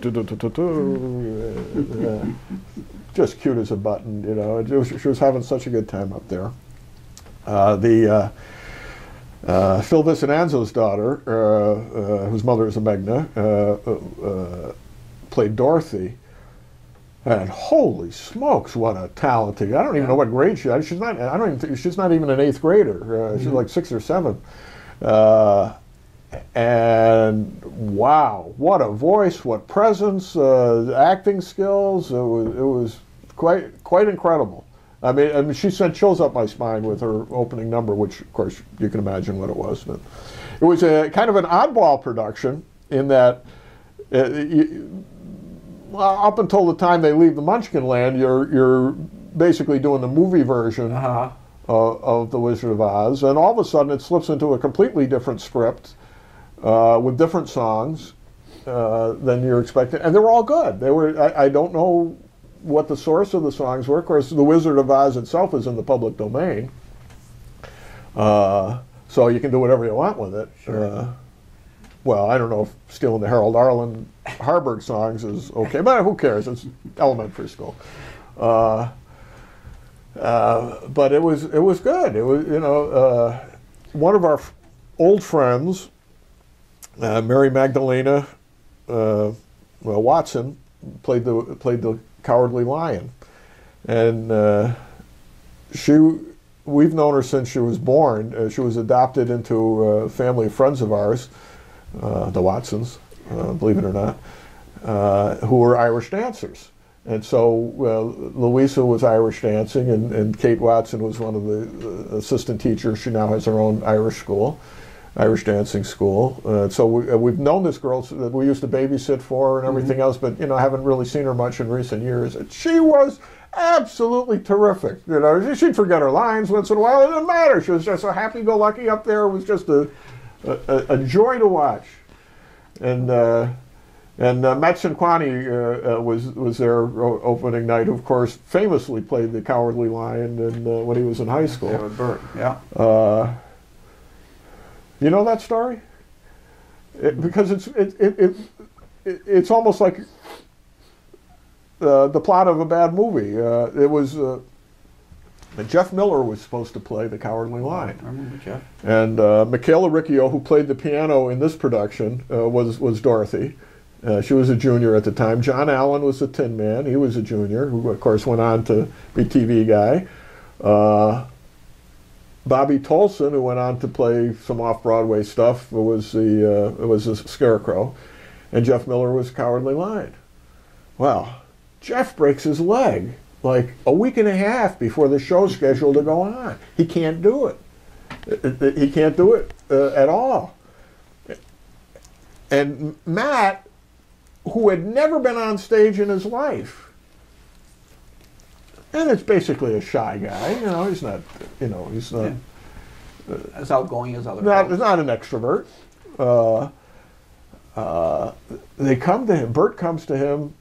just cute as a button, you know. She was having such a good time up there. Phil Vicinanzo's daughter, whose mother is a Megna, played Dorothy. And holy smokes, what a talented! I don't even know what grade she is. She's not. I don't even. She's not even an 8th grader. She's like 6 or 7. And wow, what a voice! What presence! Acting skills. It was quite incredible. I mean, she sent chills up my spine with her opening number, which, of course, you can imagine what it was. But it was a kind of an oddball production in that, up until the time they leave the Munchkin land, you're basically doing the movie version of The Wizard of Oz, and all of a sudden it slips into a completely different script with different songs than you're expecting, and they were all good. They were. I don't know what the source of the songs were. Of course, The Wizard of Oz itself is in the public domain, so you can do whatever you want with it. Sure. Well, I don't know if stealing the Harold Arlen Harburg songs is okay, but who cares? It's elementary school. But it was good. It was, you know, one of our old friends, Mary Magdalena Watson, played the Cowardly Lion, and we've known her since she was born. She was adopted into a family of friends of ours, the Watsons, believe it or not, who were Irish dancers. And so Louisa was Irish dancing, and Kate Watson was one of the assistant teachers. She now has her own Irish dancing school. So we've known this girl that we used to babysit for and everything else, but, you know, haven't really seen her much in recent years. And she was absolutely terrific. You know, she'd forget her lines once in a while. It didn't matter. She was just so happy-go-lucky up there. It was just a joy to watch. And Matt Cinquani was there opening night, who, of course, famously played the Cowardly Lion when he was in high school. Yeah, with Bert. Yeah. You know that story? Because it's almost like the plot of a bad movie. It was Jeff Miller was supposed to play the Cowardly Lion. I remember Jeff. And Michaela Riccio, who played the piano in this production, was Dorothy. She was a junior at the time. John Allen was the Tin Man. He was a junior, who, of course, went on to be TV guy. Bobby Tolson, who went on to play some off-Broadway stuff, was a Scarecrow, and Jeff Miller was Cowardly Lion. Well, Jeff breaks his leg like a week and a half before the show's scheduled to go on. He can't do it. He can't do it at all. And Matt, who had never been on stage in his life, and it's basically a shy guy, you know, he's not as outgoing as other folks. He's not an extrovert. They come to him, Bert comes to him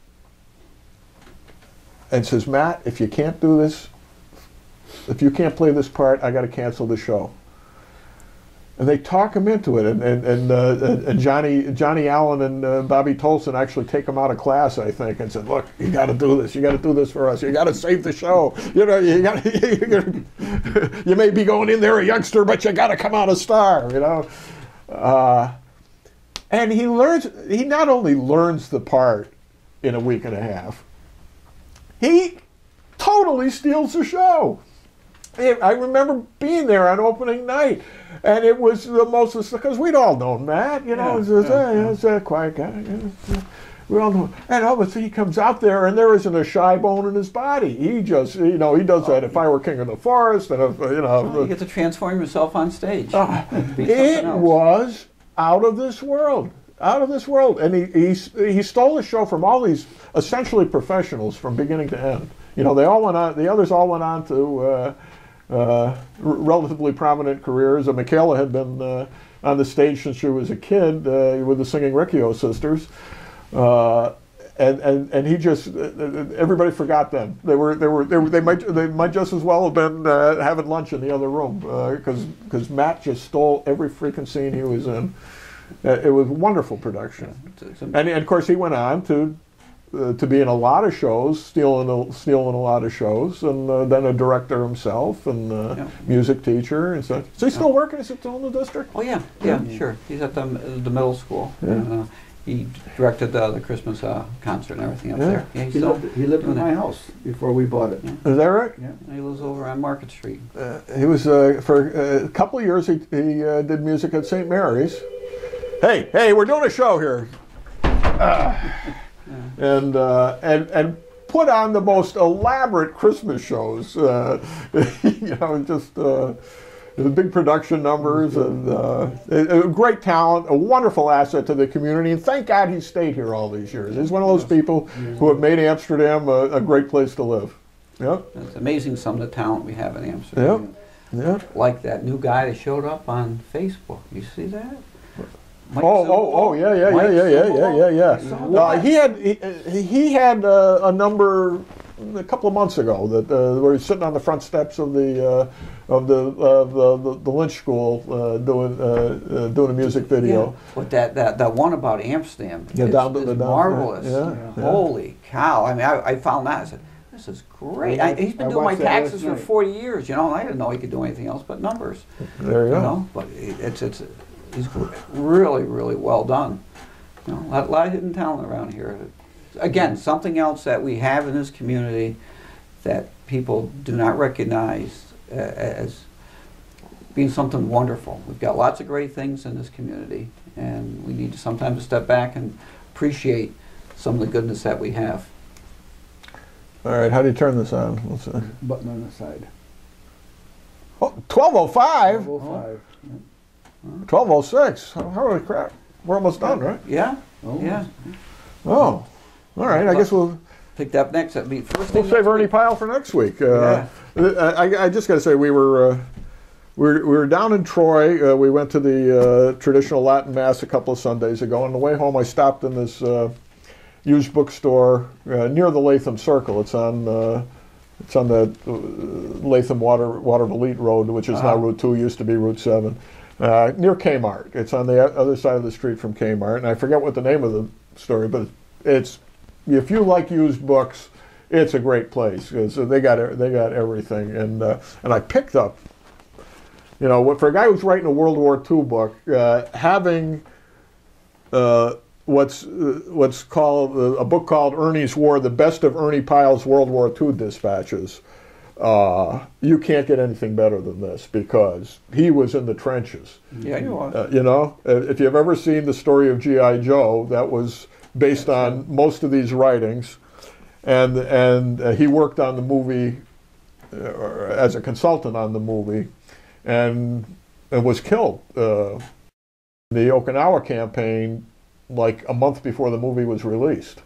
and says, Matt, if you can't do this, if you can't play this part, I got to cancel the show. And they talk him into it, and Johnny Allen and Bobby Tolson actually take him out of class, I think, and said, "Look, you got to do this. You got to do this for us. You got to save the show. You know, you may be going in there a youngster, but you got to come out a star." You know, and he learns. He not only learns the part in a week and a half, he totally steals the show. I remember being there on opening night, and it was the most, because we'd all known Matt, you know, he's a quiet guy. We all know. And obviously he comes out there, and there isn't a shy bone in his body. He just, you know, he does that If I Were King of the Forest, and you get to transform yourself on stage. It was out of this world. Out of this world. And he stole the show from all these essentially professionals from beginning to end. You know, they all went on, the others all went on to relatively prominent careers. Michaela had been on the stage since she was a kid with the Singing Riccio sisters. And he just everybody forgot them. They might just as well have been having lunch in the other room because Matt just stole every freaking scene he was in. It was a wonderful production, and of course he went on to be in a lot of shows, stealing a lot of shows, and then a director himself and music teacher and such. So he's still working? Is he still in the district? Oh yeah, sure. He's at the middle school. Yeah. He directed the Christmas concert and everything up there. Yeah, He lived in my house before we bought it. Yeah. Is that right? Yeah. He lives over on Market Street. He was for a couple of years. He did music at St. Mary's. Hey, we're doing a show here, and put on the most elaborate Christmas shows. Just big production numbers and a great talent, a wonderful asset to the community. And thank God he stayed here all these years. He's one of those people who have made Amsterdam a great place to live. Yeah, it's amazing some of the talent we have in Amsterdam. Yeah. Like that new guy that showed up on Facebook. You see that? Yeah. He had a number a couple of months ago that where he's sitting on the front steps of the Lynch School doing a music video. Yeah. But that one about Amsterdam is marvelous. Yeah. Holy cow! I mean, I found that. I said, this is great. He's been doing my taxes for 40 years. And I didn't know he could do anything else but numbers. There you go. But he's really, really well done. A lot of hidden talent around here. Again, something else that we have in this community that people do not recognize as being something wonderful. We've got lots of great things in this community, and we need to sometimes step back and appreciate some of the goodness that we have. All right, how do you turn this on? What's that? Button on the side. Oh, 12:05? 12:05. 12:06. Holy crap. We're almost done, right? Yeah? Oh. Yeah. Oh. All right, I guess we'll pick up next. That'd be first we'll thing save Ernie Pyle for next week. I just got to say, we were down in Troy. We went to the traditional Latin Mass a couple of Sundays ago. On the way home, I stopped in this used bookstore near the Latham Circle. It's on the Latham Watervliet Road, which is now Route 2, used to be Route 7, near Kmart. It's on the other side of the street from Kmart, and I forget what the name of the store, but it's, if you like used books, it's a great place because they got everything. And I picked up, for a guy who's writing a World War II book, having what's called a book called Ernie's War, the best of Ernie Pyle's World War II dispatches. You can't get anything better than this because he was in the trenches. Yeah, he was. If you've ever seen the story of G.I. Joe, that was based on most of these writings, and he worked on the movie as a consultant on the movie, and was killed in the Okinawa campaign like a month before the movie was released,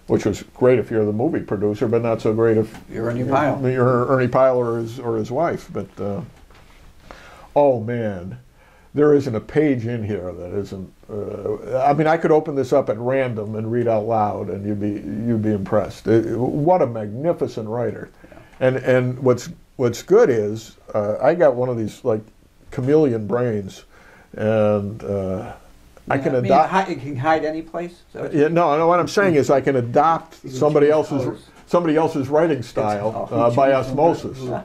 which was great if you're the movie producer, but not so great if you're Ernie Pyle. You're Ernie Pyle or his wife. But oh man, there isn't a page in here that isn't. I mean, I could open this up at random and read out loud, and you'd be impressed. What a magnificent writer! Yeah. And what's good is I got one of these like chameleon brains, and I can adopt. You can hide any place. Yeah, no. What I'm saying is I can adopt somebody else's writing style by osmosis. For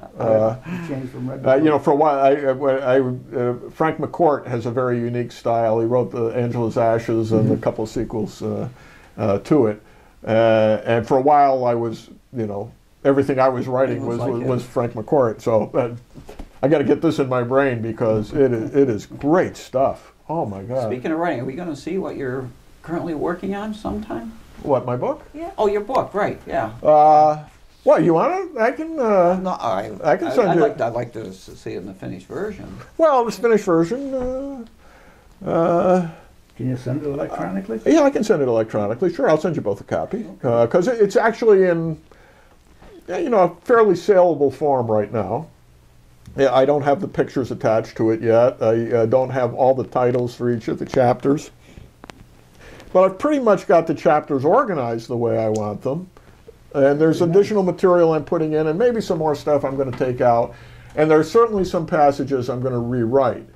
a while, Frank McCourt has a very unique style. He wrote the Angela's Ashes and a couple of sequels to it. And for a while, I was, everything I was writing was Frank McCourt. So I got to get this in my brain because it is great stuff. Oh my God! Speaking of writing, are we going to see what you're currently working on sometime? What, my book? Yeah. Oh, your book, right? Yeah. What, you want it? I can. No, I can send you. I'd like to see it in the finished version. Well, this finished version. Can you send it electronically? Yeah, I can send it electronically. Sure, I'll send you both a copy because it's actually in, a fairly saleable form right now. Yeah, I don't have the pictures attached to it yet. I don't have all the titles for each of the chapters. But I've pretty much got the chapters organized the way I want them. And there's additional material I'm putting in, and maybe some more stuff I'm going to take out. And there's certainly some passages I'm going to rewrite.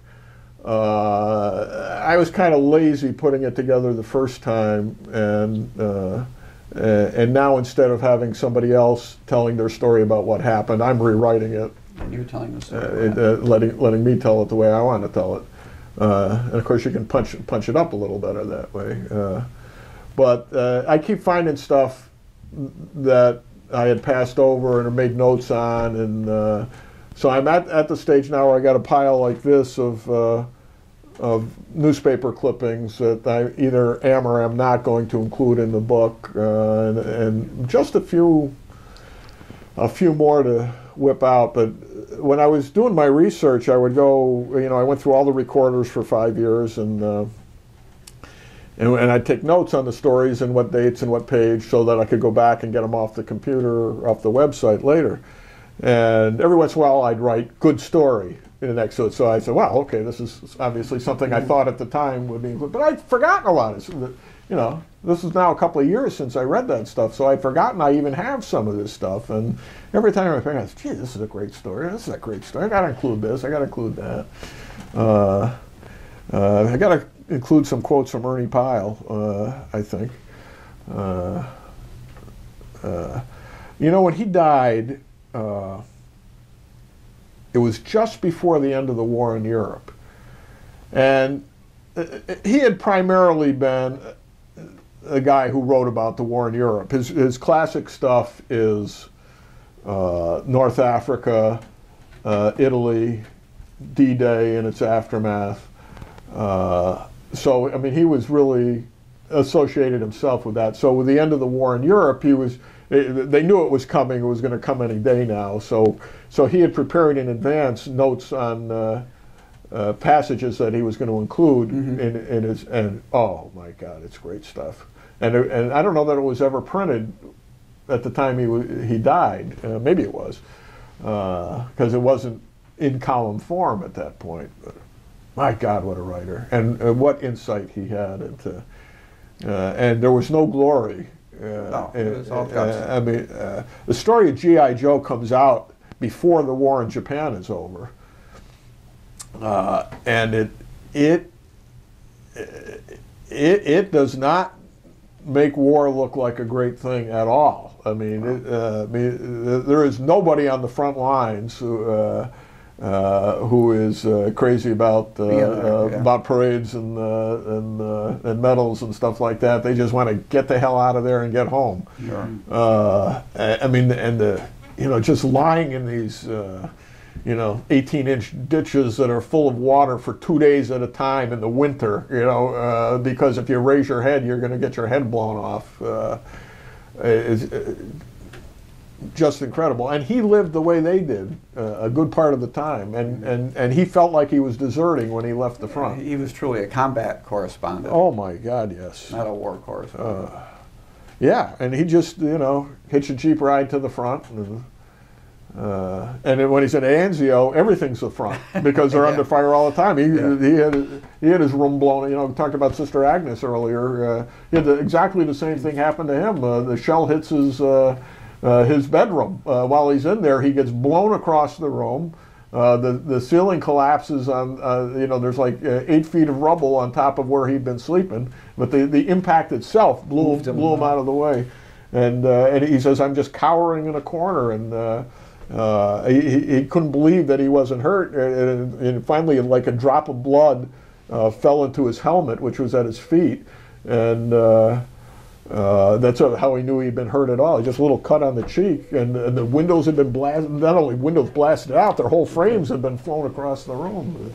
I was kind of lazy putting it together the first time, and now instead of having somebody else telling their story about what happened, I'm rewriting it. And you're telling the story. Letting me tell it the way I want to tell it. And of course you can punch it up a little better that way. But I keep finding stuff that I had passed over and made notes on, and so I'm at the stage now where I got a pile like this of newspaper clippings that I either am or am not going to include in the book, and just a few more to whip out. But when I was doing my research, I would go, I went through all the recorders for 5 years, and I'd take notes on the stories and what dates and what page so that I could go back and get them off the computer, off the website later. And every once in a while I'd write good story in the next, so I said, wow, okay, this is obviously something I thought at the time would be, but I'd forgotten a lot of it. This is now a couple of years since I read that stuff, so I'd forgotten I even have some of this stuff. And every time I think, gee, this is a great story, this is a great story, I got to include this, I got to include that. I got to include some quotes from Ernie Pyle, I think. When he died, it was just before the end of the war in Europe. And he had primarily been a guy who wrote about the war in Europe. His classic stuff is North Africa, Italy, D-Day and its aftermath. So, I mean, he was really associated himself with that. So with the end of the war in Europe, they knew it was coming. It was going to come any day now. So he had prepared in advance notes on passages that he was going to include in his. And oh my God, it's great stuff. And I don't know that it was ever printed at the time he died. Maybe it was, because it wasn't in column form at that point. But my God, what a writer, and what insight he had into. And there was no glory. No, it was all guts. I mean, the story of G.I. Joe comes out before the war in Japan is over, and it does not make war look like a great thing at all. I mean, there is nobody on the front lines who is crazy about parades and medals and stuff like that. They just want to get the hell out of there and get home. Sure. I mean, and just lying in these 18-inch ditches that are full of water for 2 days at a time in the winter. Because if you raise your head, you're going to get your head blown off. Just incredible. And he lived the way they did a good part of the time, and he felt like he was deserting when he left the front. He was truly a combat correspondent. Oh my God, yes. Not a war correspondent. Yeah, and he just hitched a Jeep ride to the front, and then when he's in Anzio, everything's the front because they're under fire all the time. He had his room blown. We talked about Sister Agnes earlier. He had exactly the same thing happen to him. The shell hits his bedroom. While he's in there, he gets blown across the room. The ceiling collapses on, there's like 8 feet of rubble on top of where he'd been sleeping. But the impact itself blew him out of the way. And he says, I'm just cowering in a corner. And he couldn't believe that he wasn't hurt. And finally, like a drop of blood fell into his helmet, which was at his feet. And that's how he knew he'd been hurt at all. Just a little cut on the cheek, and the windows had been blasted. Not only windows blasted out, their whole frames had been flown across the room.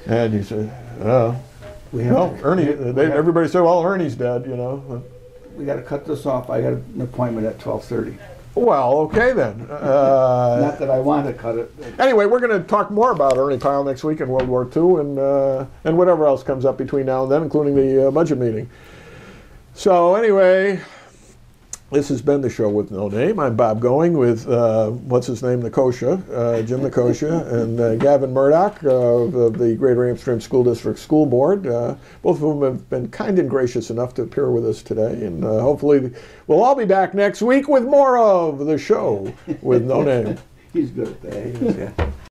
And he said, Ernie. Everybody said, well, Ernie's dead, We got to cut this off. I got an appointment at 12:30. Well, okay then. Not that I want to cut it. Anyway, we're going to talk more about Ernie Pyle next week in World War II, and whatever else comes up between now and then, including the budget meeting. So anyway, This has been the show with no name. I'm Bob Going with, what's his name, Nicosia, Jim Nicosia, and Gavin Murdoch of the Greater Amsterdam School District School Board. Both of whom have been kind and gracious enough to appear with us today. And hopefully we'll all be back next week with more of the show with no name. He's good at that. Yeah.